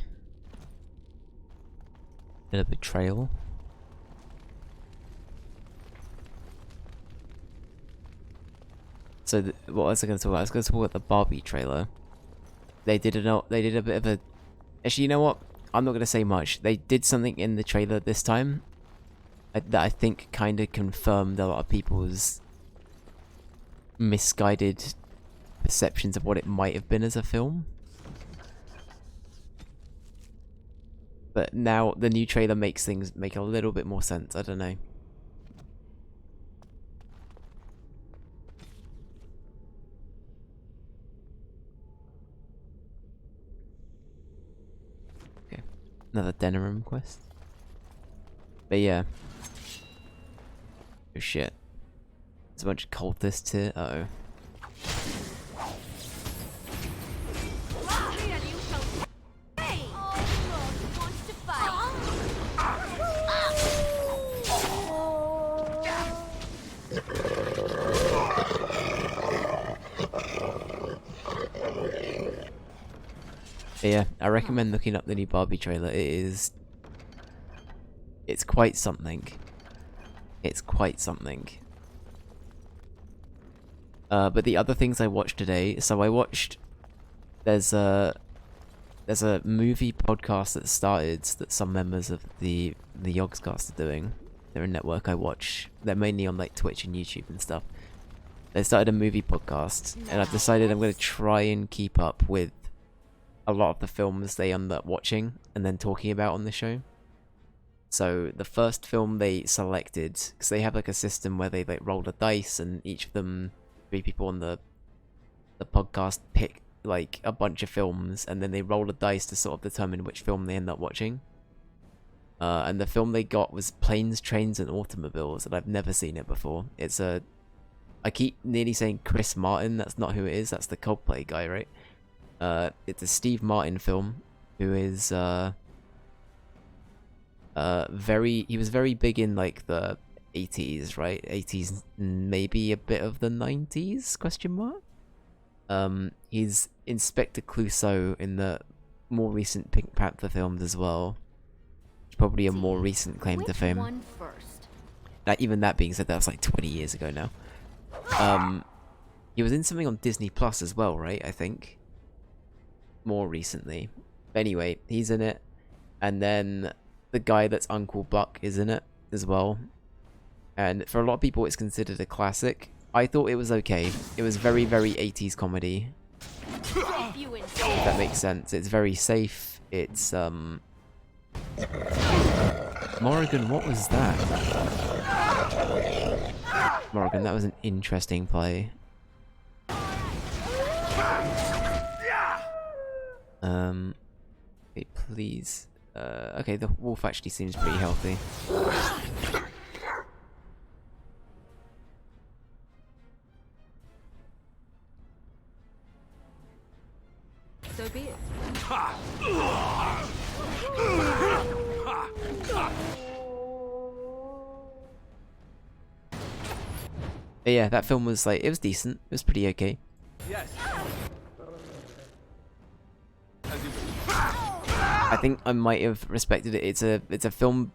Bit of betrayal. So what was I going to talk about? I was going to talk about the Barbie trailer. They did a bit of a. Actually, you know what? I'm not going to say much. They did something in the trailer this time that I think kind of confirmed a lot of people's misguided perceptions of what it might have been as a film. But now the new trailer makes things make a little bit more sense. I don't know. Okay, another Denerim quest. But yeah. Oh shit. There's a bunch of cultists here. Uh-oh. But yeah, I recommend looking up the new Barbie trailer. It's quite something. It's quite something. But the other things I watched today, so I watched, there's a movie podcast that started that some members of the Yogscast are doing. They're a network I watch. They're mainly on like Twitch and YouTube and stuff. They started a movie podcast, and I've decided I'm going to try and keep up with a lot of the films they end up watching and then talking about on the show. So the first film they selected, because they have like a system where they like roll a dice, and each of them, 3 people on the podcast pick like a bunch of films, and then they roll a dice to sort of determine which film they end up watching. And the film they got was Planes, Trains and Automobiles, and I've never seen it before. It's a... I keep nearly saying Chris Martin, that's not who it is, that's the Coldplay guy, right? It's a Steve Martin film, who is, he was very big in, like, the 80s, right? 80s, maybe a bit of the 90s, question mark? He's Inspector Clouseau in the more recent Pink Panther films as well. Probably a more recent claim to fame. Even that being said, that was like 20 years ago now. He was in something on Disney Plus as well, right? I think. More recently. Anyway, he's in it. And then the guy that's Uncle Buck is in it as well. And for a lot of people, it's considered a classic. I thought it was okay. It was very, very 80s comedy. If that makes sense. It's very safe. It's, Morrigan, what was that? Morrigan, that was an interesting play. Okay, please. Okay, the wolf actually seems pretty healthy. So be it. But yeah, that film was like, it was decent. It was pretty okay. Yes. I think I might have respected it. It's a film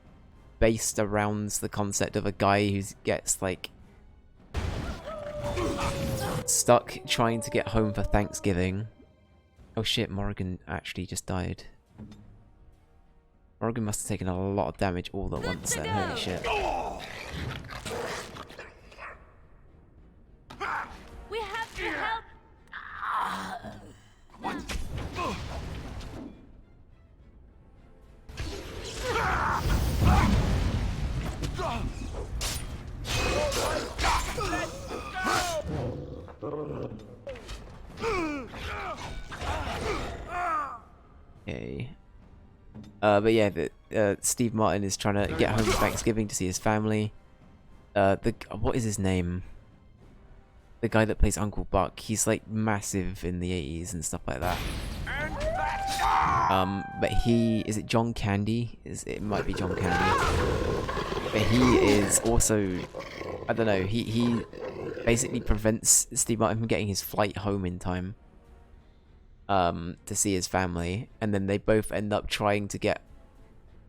based around the concept of a guy who gets like stuck trying to get home for Thanksgiving. Oh shit, Morrigan actually just died. Morrigan must have taken a lot of damage all at once then, holy shit. We have to help. Okay. But yeah, Steve Martin is trying to get home for Thanksgiving to see his family. What is his name? The guy that plays Uncle Buck, he's like massive in the 80s and stuff like that. But is it John Candy? It might be John Candy. But he is also, I don't know, he basically prevents Steve Martin from getting his flight home in time. to see his family, and then they both end up trying to get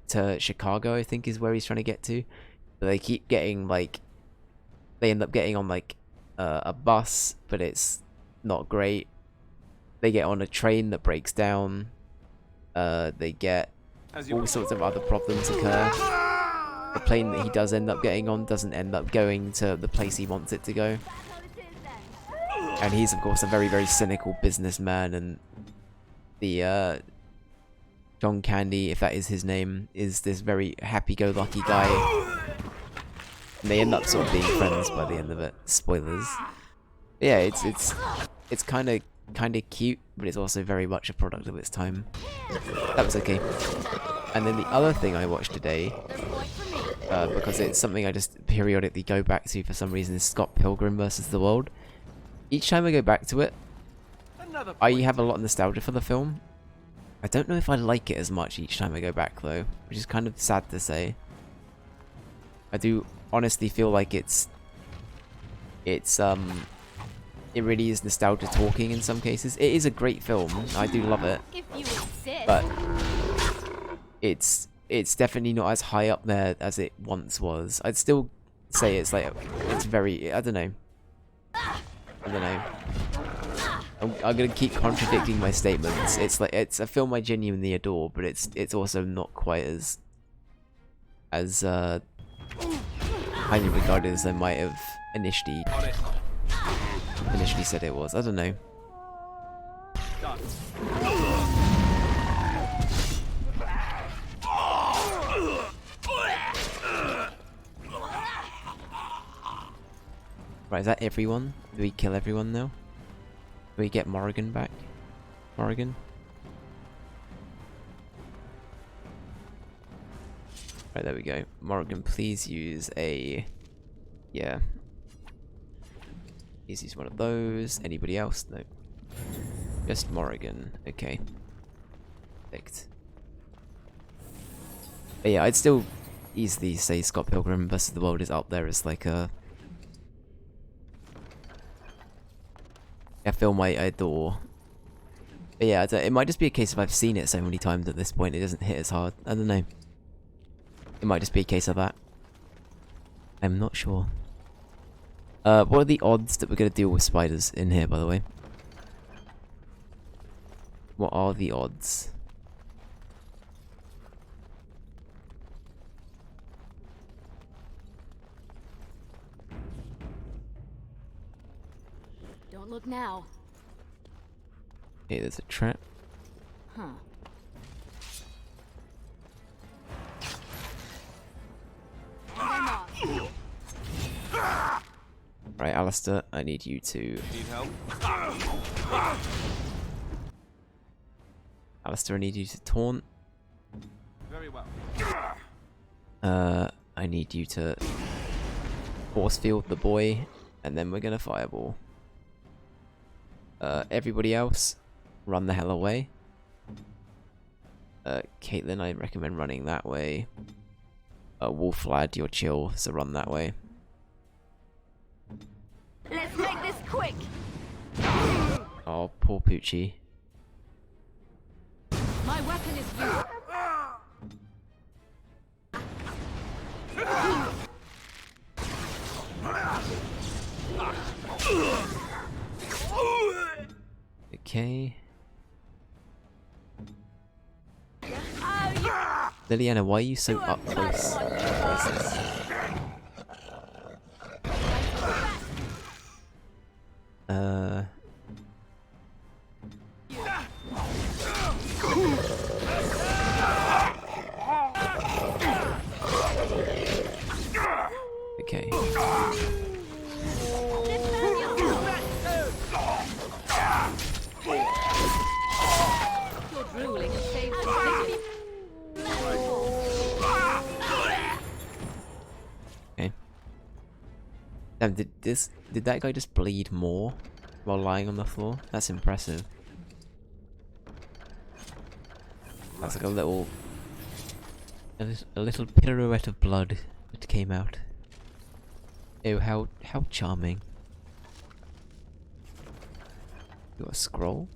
to Chicago, I think is where he's trying to get to. But they keep getting like, they end up getting on like a bus, but it's not great. They get on a train that breaks down. They get all sorts of other problems occur. The plane that he does end up getting on doesn't end up going to the place he wants it to go. And he's of course a very, very cynical businessman, and the John Candy, if that is his name, is this very happy-go-lucky guy. And they end up sort of being friends by the end of it. Spoilers. But yeah, it's kind of cute, but it's also very much a product of its time. That was okay. And then the other thing I watched today, because it's something I just periodically go back to for some reason, is Scott Pilgrim vs. the World. Each time I go back to it, I have a lot of nostalgia for the film. I don't know if I like it as much each time I go back though, which is kind of sad to say. I do honestly feel like it really is nostalgia talking in some cases. It is a great film. I do love it. But it's definitely not as high up there as it once was. I'd still say it's like, it's very, I don't know. I'm gonna keep contradicting my statements. It's like, it's a film I genuinely adore, but it's also not quite as highly regarded as I might have initially said it was. I don't know. Right, is that everyone? Do we kill everyone now? Do we get Morrigan back? Morrigan? Right, there we go. Morrigan, please use a... Yeah. Please use one of those. Anybody else? No. Just Morrigan. Okay. Perfect. But yeah, I'd still easily say Scott Pilgrim vs. the World is up there as like a film I adore. But yeah, it might just be a case of I've seen it so many times at this point it doesn't hit as hard. I don't know. It might just be a case of that. I'm not sure. What are the odds that we're going to deal with spiders in here, by the way? What are the odds? Don't look now. Okay, there's a trap. Huh. Right, Alistair, I need you to... Need help? Alistair, I need you to taunt. Very well. I need you to force field the boy, and then we're gonna fireball. Everybody else, run the hell away. Caitlin, I recommend running that way. Wolf Lad, you're chill, so run that way. Let's make this quick. Oh, poor Poochie. My weapon is you. Okay. Liliana, why are you so up close? Okay. You're drooling and saved the city. Okay. Damn, did that guy just bleed more while lying on the floor? That's impressive. That's like a little pirouette of blood that came out. Oh, how charming. You got a scroll?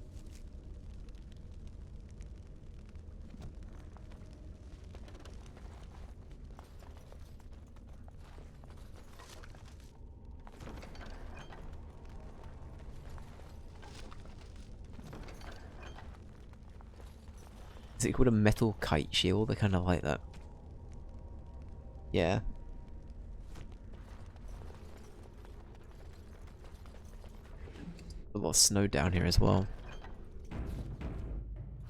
Is it called a metal kite shield? I kind of like that. Yeah. A lot of snow down here as well.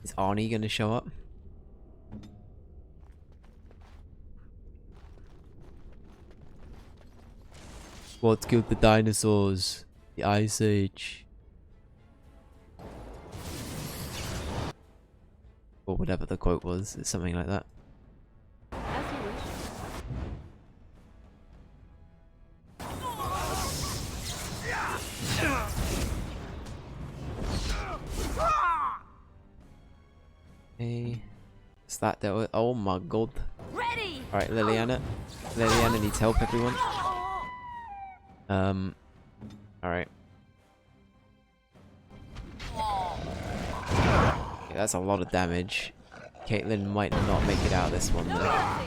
Is Arnie gonna show up? What killed the dinosaurs? The Ice Age. Or whatever the quote was, it's something like that. As you wish. Hey, is that there? Oh my god! Ready. All right, Liliana. Liliana needs help, everyone. All right. Okay, that's a lot of damage. Caitlyn might not make it out of this one though.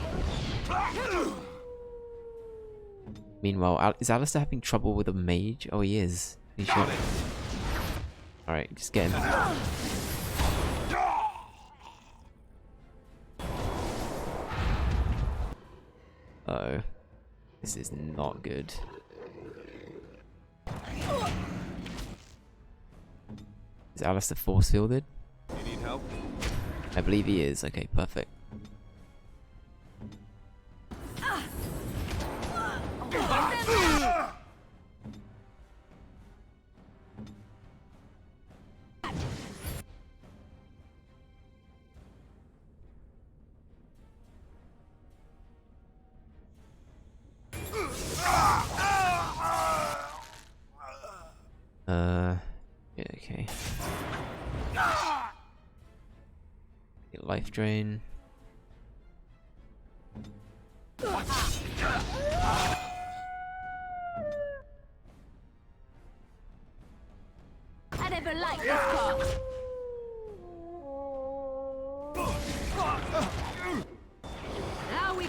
Meanwhile, is Alistair having trouble with a mage? Oh, he is. He should. Alright, just get him. Uh-oh. This is not good. Is Alistair force fielded? You need help? I believe he is. Okay, perfect. Yeah, okay. Life drain. I never liked this part. Now we.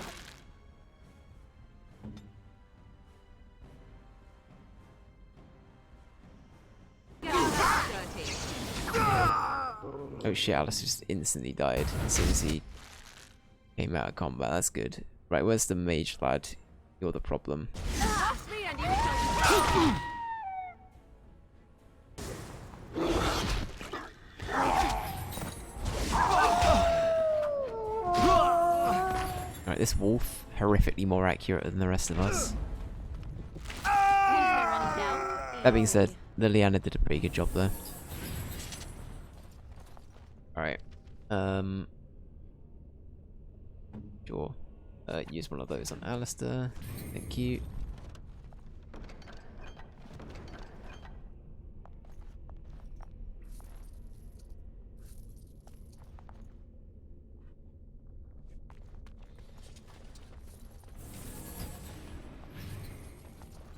Oh shit, Alice just instantly died as soon as he came out of combat. That's good. Right, where's the mage lad? You're the problem. Alright, this wolf, horrifically more accurate than the rest of us. That being said, Liliana did a pretty good job there. Alright. Sure. Use one of those on Alistair. Thank you.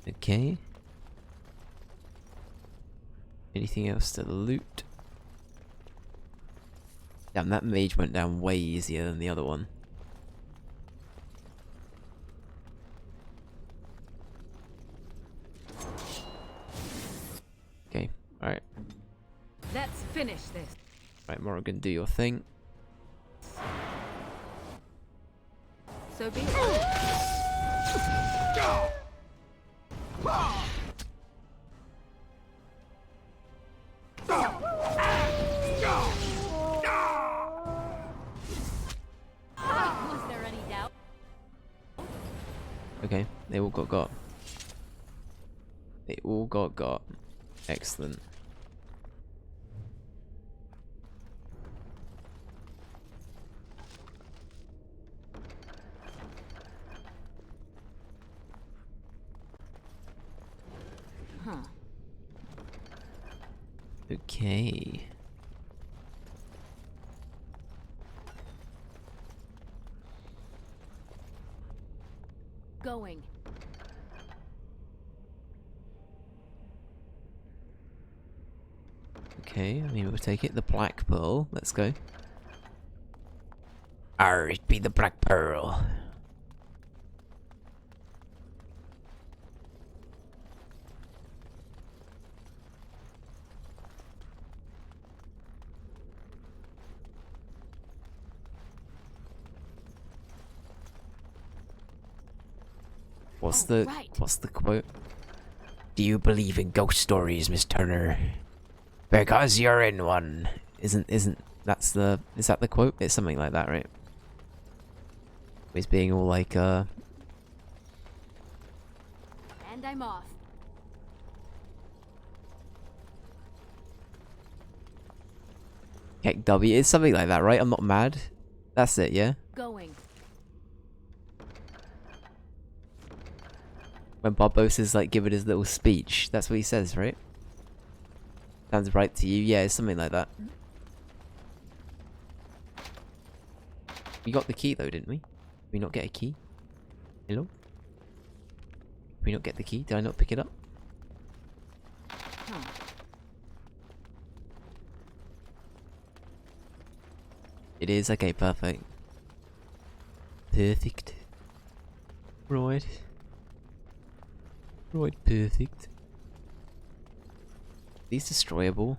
Okay. Anything else to loot? Damn, that mage went down way easier than the other one. Okay, alright. Let's finish this. Right, Morrigan, do your thing. So be it. Was there any doubt? Okay, they all got. They all got. Excellent. Huh. Okay. Going. Okay, I mean we'll take it. The Black Pearl. Let's go. Arr, it be the Black Pearl. What's the quote? Do you believe in ghost stories, Miss Turner? Because you're in one. Is that the quote? It's something like that, right? He's being all like And I'm off. Heck W. It's something like that, right? I'm not mad. That's it, yeah? Going. When Barbosa's like giving his little speech, that's what he says, right? Sounds right to you? Yeah, it's something like that. We got the key though, didn't we? Did we not get a key? Hello? Did we not get the key? Did I not pick it up? It is? Okay, perfect. Perfect. Right. Right, perfect. These destroyable.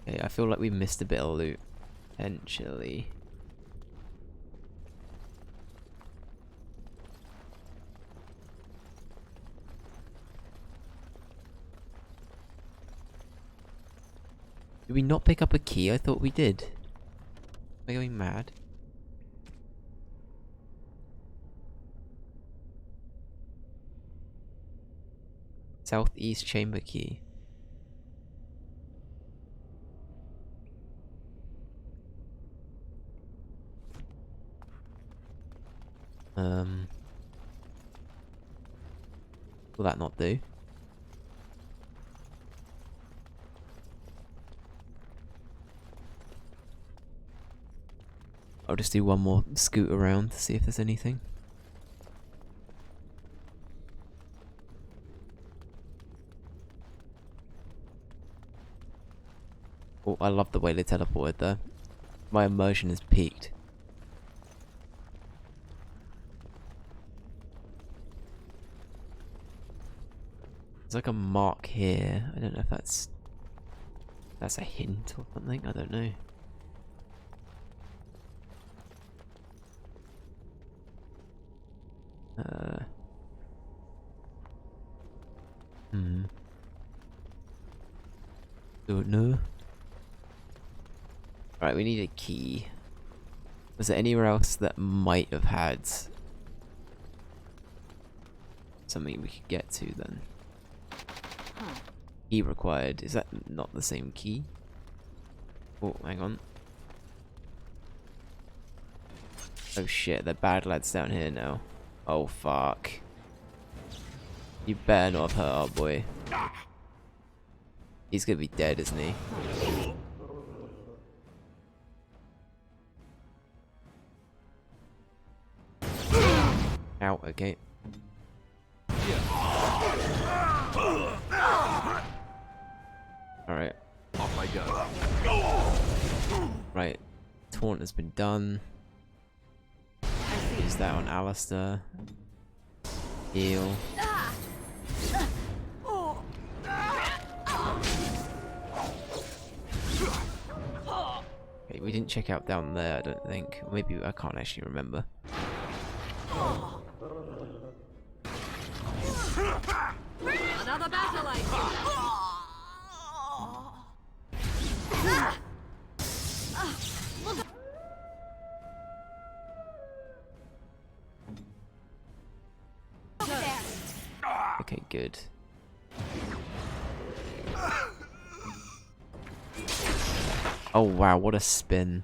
Okay, I feel like we missed a bit of loot. Potentially. Did we not pick up a key? I thought we did. Am I going mad? Southeast chamber key. Will that not do? I'll just do one more scoot around to see if there's anything. Oh, I love the way they teleported there. My immersion is peaked. There's like a mark here. I don't know if that's a hint or something. I don't know. Don't know. Alright, we need a key. Was there anywhere else that might have had something we could get to then? Key required. Is that not the same key? Oh, hang on. Oh shit, the bad lads down here now. Oh fuck. You better not have hurt our boy. He's gonna be dead, isn't he? Ow, okay. Alright. Off I go. Right. Taunt has been done. Use that on Alistair. Heal. Okay, we didn't check out down there, I don't think. Or maybe I can't actually remember. Another battle I Okay, good. Oh wow, what a spin.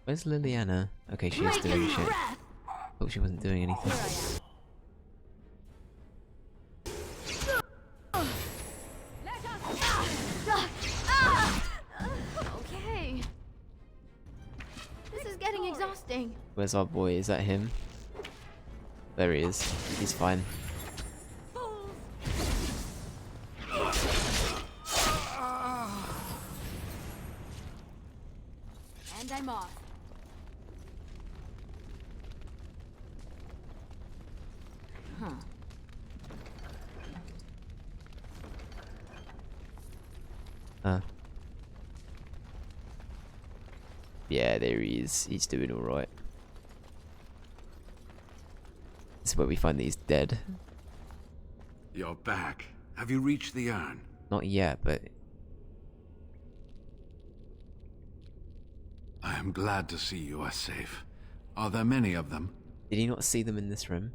Where's Liliana? Okay, she is doing shit. Thought she wasn't doing anything. Okay. This is getting exhausting. Where's our boy? Is that him? There he is. He's fine. And I'm off. Yeah, there he is. He's doing alright. This is where we find these dead. You're back. Have you reached the urn? Not yet, but... I am glad to see you are safe. Are there many of them? Did he not see them in this room?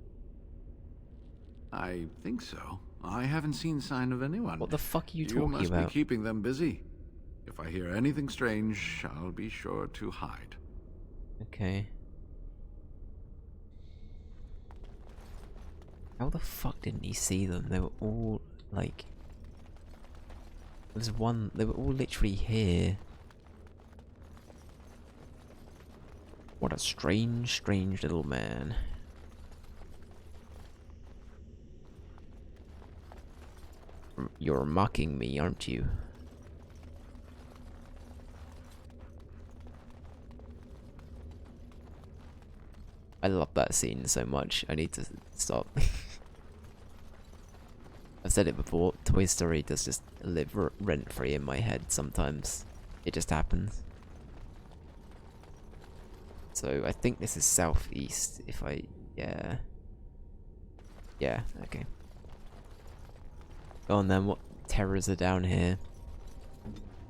I think so. I haven't seen sign of anyone. What the fuck are you talking about? You must be keeping them busy. If I hear anything strange, I'll be sure to hide. Okay. How the fuck didn't he see them? They were all, like... There's one... They were all literally here. What a strange, strange little man. You're mocking me, aren't you? I love that scene so much. I need to stop. I've said it before, Toy Story does just live rent-free in my head sometimes. It just happens. So I think this is southeast, if I... yeah. Yeah, okay. Go on then, what terrors are down here?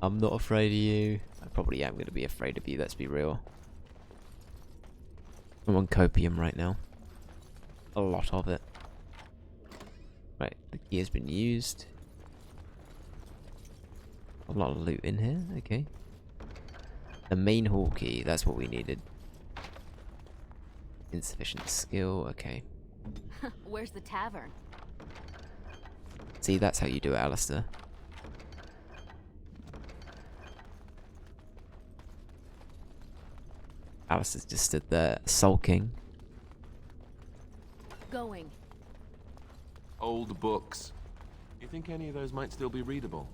I'm not afraid of you. I probably am going to be afraid of you, let's be real. I'm on copium right now. A lot of it. Right, the key has been used. A lot of loot in here, okay. The main hall key, that's what we needed. Insufficient skill, okay. Where's the tavern? See, that's how you do it, Alistair. Alistair's just stood there, sulking. Going. Old books. You think any of those might still be readable?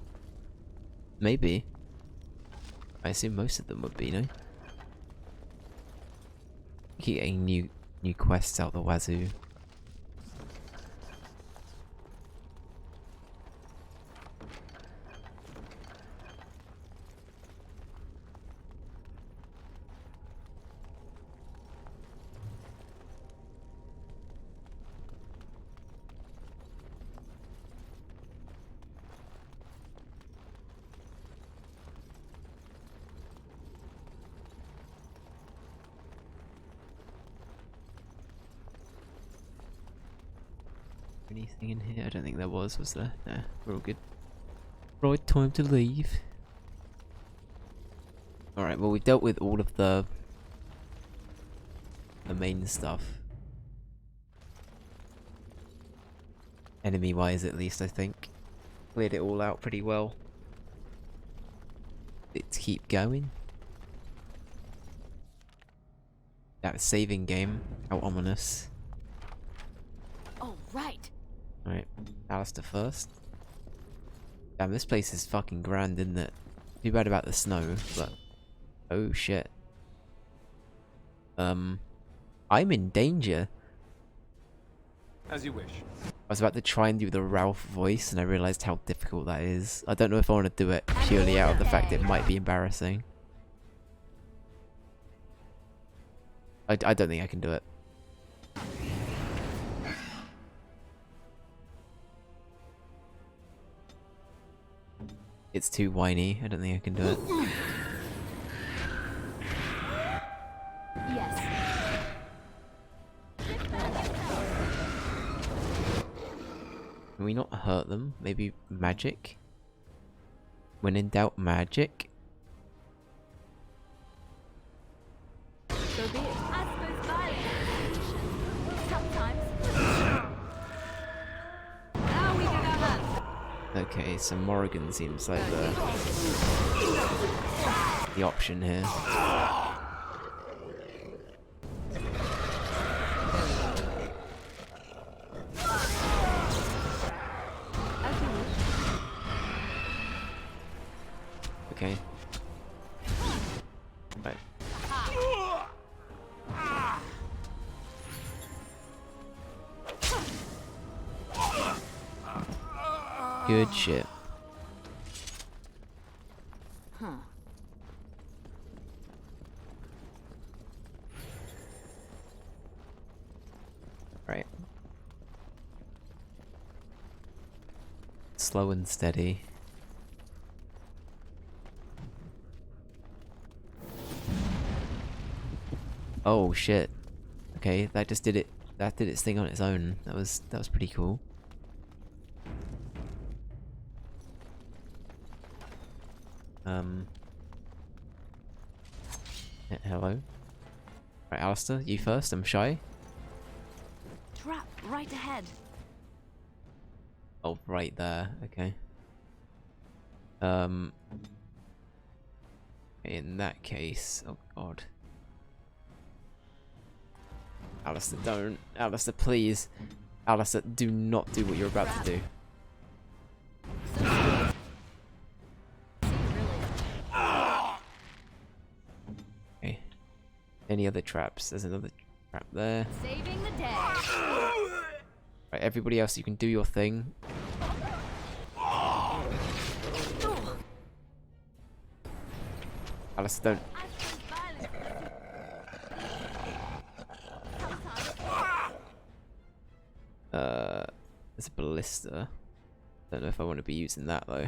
Maybe. I assume most of them would be, no? Keep getting new quests out the wazoo. Anything in here? I don't think there was there? Nah, we're all good. Right, time to leave. Alright, well we've dealt with all of the main stuff. Enemy wise at least, I think. Cleared it all out pretty well. Let's keep going. That saving game, how ominous. Oh, right. Alright, Alistair first. Damn, this place is fucking grand, isn't it? Too bad about the snow, but... Oh shit. I'm in danger. As you wish. I was about to try and do the Ralph voice, and I realised how difficult that is. I don't know if I want to do it purely out of the fact it might be embarrassing. I don't think I can do it. It's too whiny. I don't think I can do it. Yes. Can we not hurt them? Maybe magic? When in doubt, magic? So be it. I suppose violence. Sometimes. Now we can have that. Okay, so Morrigan seems like the option here. Okay. Right. Good shit. Huh. slow and steady. Oh shit. Okay, that just did it. That did its thing on its own. That was pretty cool. Hello. Right, Alistair, you first. I'm shy. Trap right ahead. Oh, right there. Okay. In that case, oh god. Alistair, don't. Alistair, please. Alistair, do not do what you're about to do. Okay. Any other traps? There's another trap there. Saving the day. Right, everybody else, you can do your thing. Alistair, don't. There's a ballista. Don't know if I want to be using that though.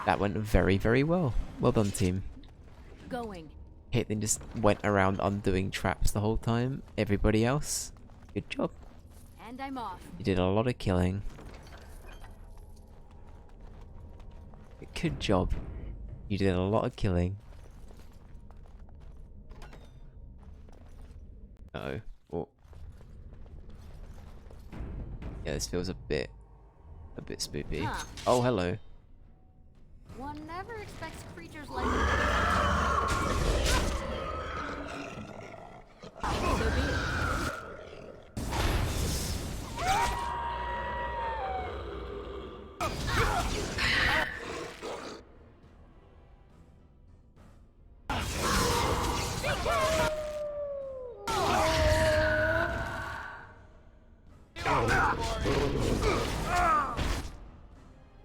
That went very, very well. Well done, team. Going. Caitlin just went around undoing traps the whole time. Everybody else, good job. And I'm off. You did a lot of killing. Good job. You did a lot of killing. Uh-oh. Oh. Yeah, this feels a bit spoopy. Huh. Oh, hello. One never expects creatures like so be it.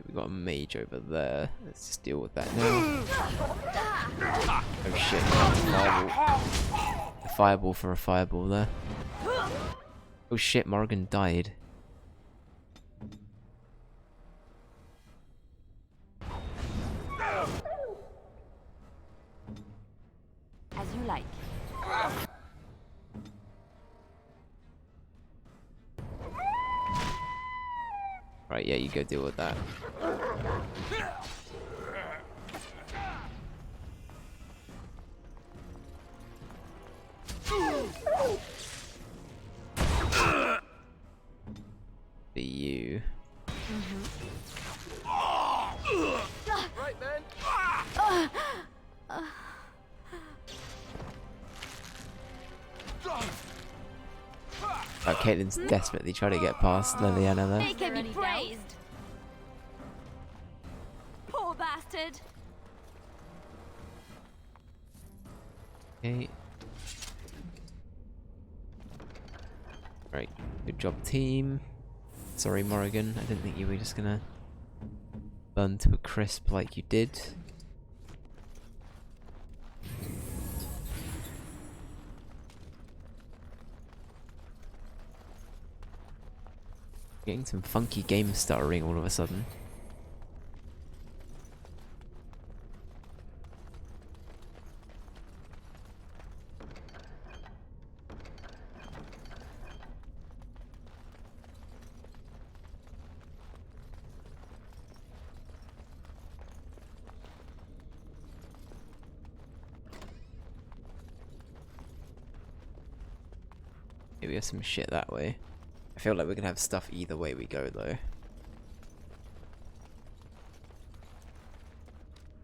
We got a mage over there. Let's just deal with that now. Oh shit, fireball. A fireball for a fireball there. Oh shit, Morrigan died. As you like. Right, yeah, you go deal with that. Be you. Right, man. Oh, Caitlin's desperately trying to get past Liliana there. They can be praised. Poor bastard. Okay. Right, good job, team. Sorry, Morrigan. I didn't think you were just gonna burn to a crisp like you did. Getting some funky game stuttering all of a sudden. Maybe we have some shit that way. I feel like we're gonna have stuff either way we go though.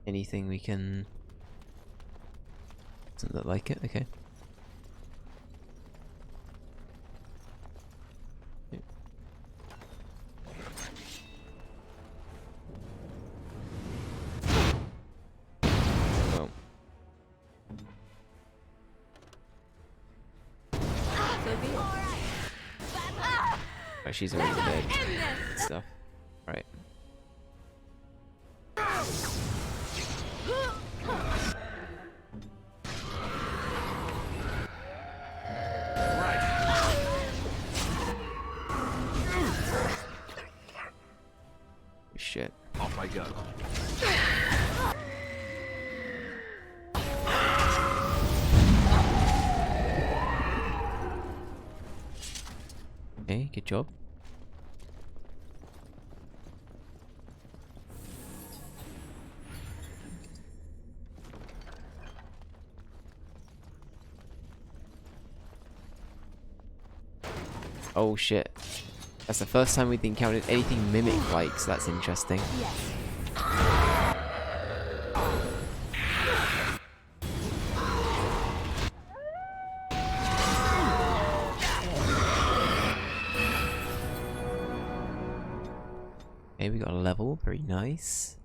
Anything we can... Doesn't look like it, okay. Well. Oh, she's already dead. Stuff. Right. shit. Off I go. Okay, good job. Oh shit. That's the first time we've encountered anything mimic-like, so that's interesting. Okay, we got a level, very nice.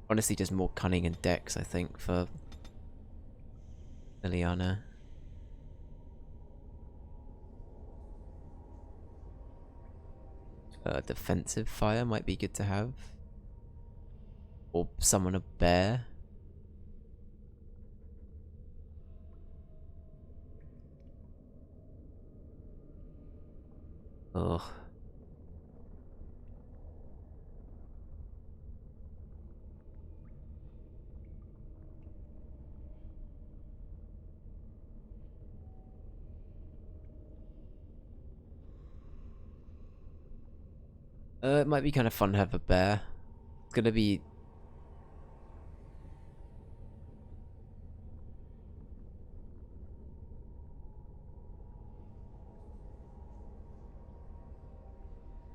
Honestly, just more cunning and dex, I think, for Liliana. Defensive fire might be good to have. Or summon a bear. Ugh. It might be kind of fun to have a bear. It's gonna be...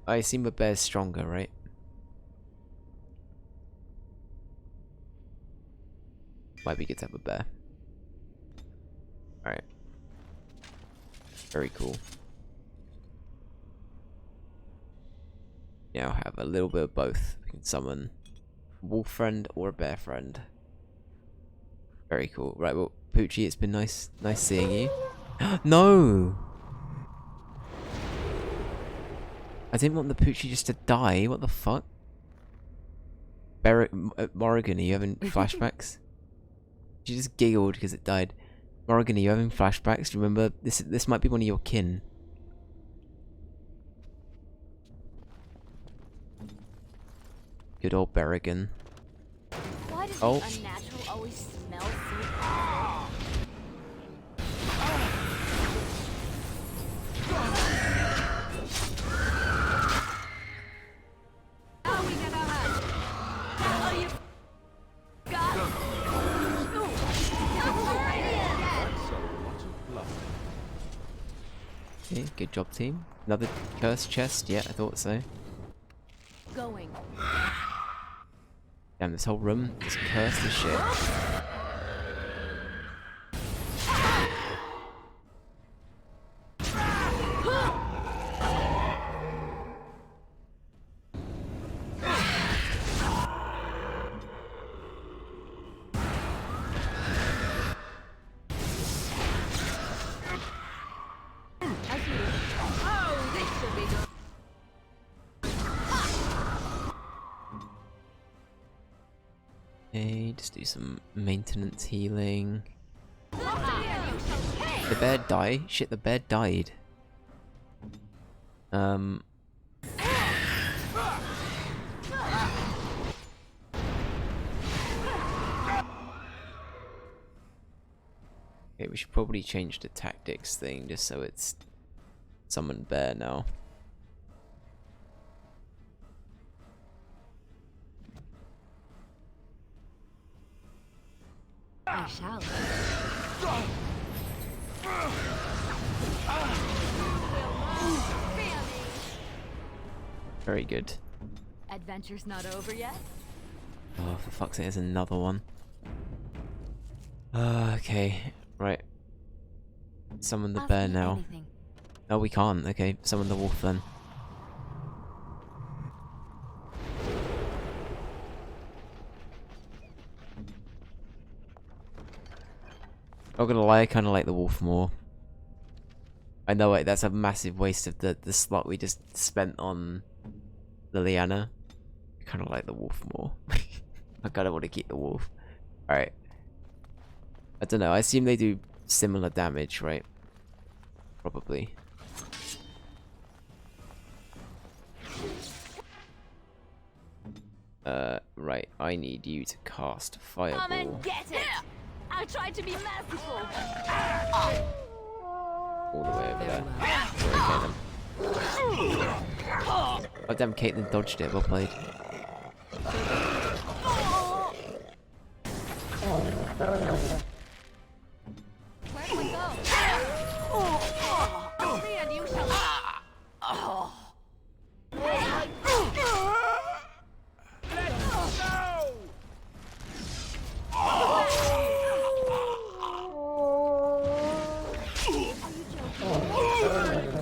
I assume a bear's stronger, right? Might be good to have a bear. Alright. Very cool. Now have a little bit of both. We can summon a wolf friend or a bear friend. Very cool. Right, well, Poochie, it's been nice seeing you. No! I didn't want the Poochie just to die. What the fuck? Morrigan, are you having flashbacks? She just giggled because it died. Morrigan, are you having flashbacks? Do you remember? This might be one of your kin. Good old Berrigan. Why does oh. the unnatural always smell so bad? Okay, good job, team. Another cursed chest? Yeah, I thought so. Going. Damn, this whole room is cursed as shit. Okay, just do some maintenance healing. The bear died? Shit, the bear died. Okay, we should probably change the tactics thing just so it's summon bear now. I shall. Very good. Adventure's not over yet? Oh, for fuck's sake, there's another one. Okay, right. Summon the bear now. Anything. Oh, we can't. Okay, summon the wolf then. Not gonna lie, I kind of like the wolf more. I know that's a massive waste of the slot we just spent on Liliana. I kind of like the wolf more. I kind of want to keep the wolf. Alright. I don't know, I assume they do similar damage, right? Probably. Right, I need you to cast Fireball. Come and get it! I tried to be merciful. All the way over there. Oh damn, Caitlyn dodged it, well played. Where do we go? Free and you shall.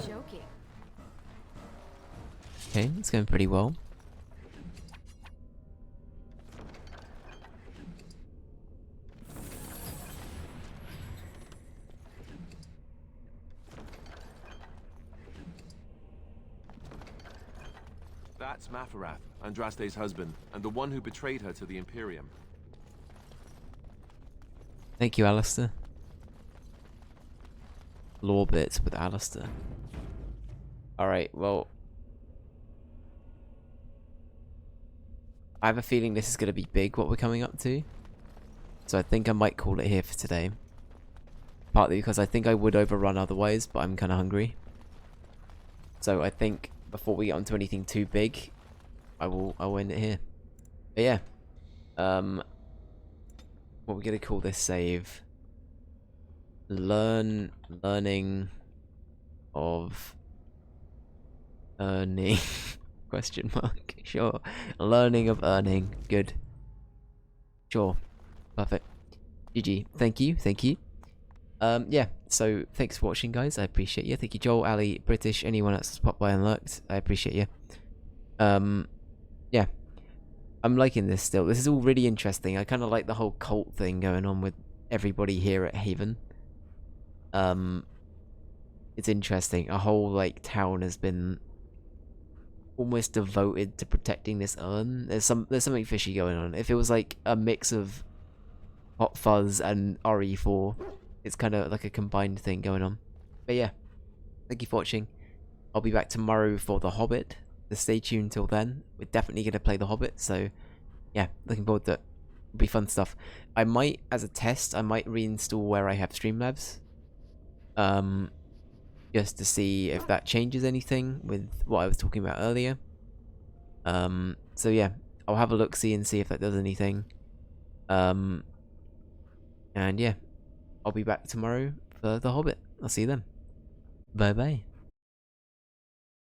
Joking. Okay, it's going pretty well. That's Mafarath, Andraste's husband, and the one who betrayed her to the Imperium. Thank you, Alistair. Lore bits with Alistair. Alright, well, I have a feeling this is going to be big, what we're coming up to. So I think I might call it here for today. Partly because I think I would overrun otherwise, but I'm kind of hungry. So I think before we get onto anything too big, I'll end it here. But yeah. What we're going to call this save? Learning of earning question mark. Sure. Learning of earning. Good. Sure. Perfect. GG. Thank you. Yeah, so thanks for watching, guys. I appreciate you. Thank you, Joel, Ali, British, anyone else that's popped by and lurked. I appreciate you. Yeah. I'm liking this still. This is all really interesting. I kind of like the whole cult thing going on with everybody here at Haven. It's interesting. A whole, like, town has been almost devoted to protecting this urn. There's something fishy going on. If it was, like, a mix of Hot Fuzz and RE4, it's kind of like a combined thing going on. But yeah, thank you for watching. I'll be back tomorrow for The Hobbit. So stay tuned till then. We're definitely going to play The Hobbit, so yeah, looking forward to it. It'll be fun stuff. I might, as a test, I might reinstall where I have Streamlabs. Just to see if that changes anything with what I was talking about earlier. So yeah, I'll have a look-see and see if that does anything. And yeah, I'll be back tomorrow for The Hobbit. I'll see you then. Bye bye.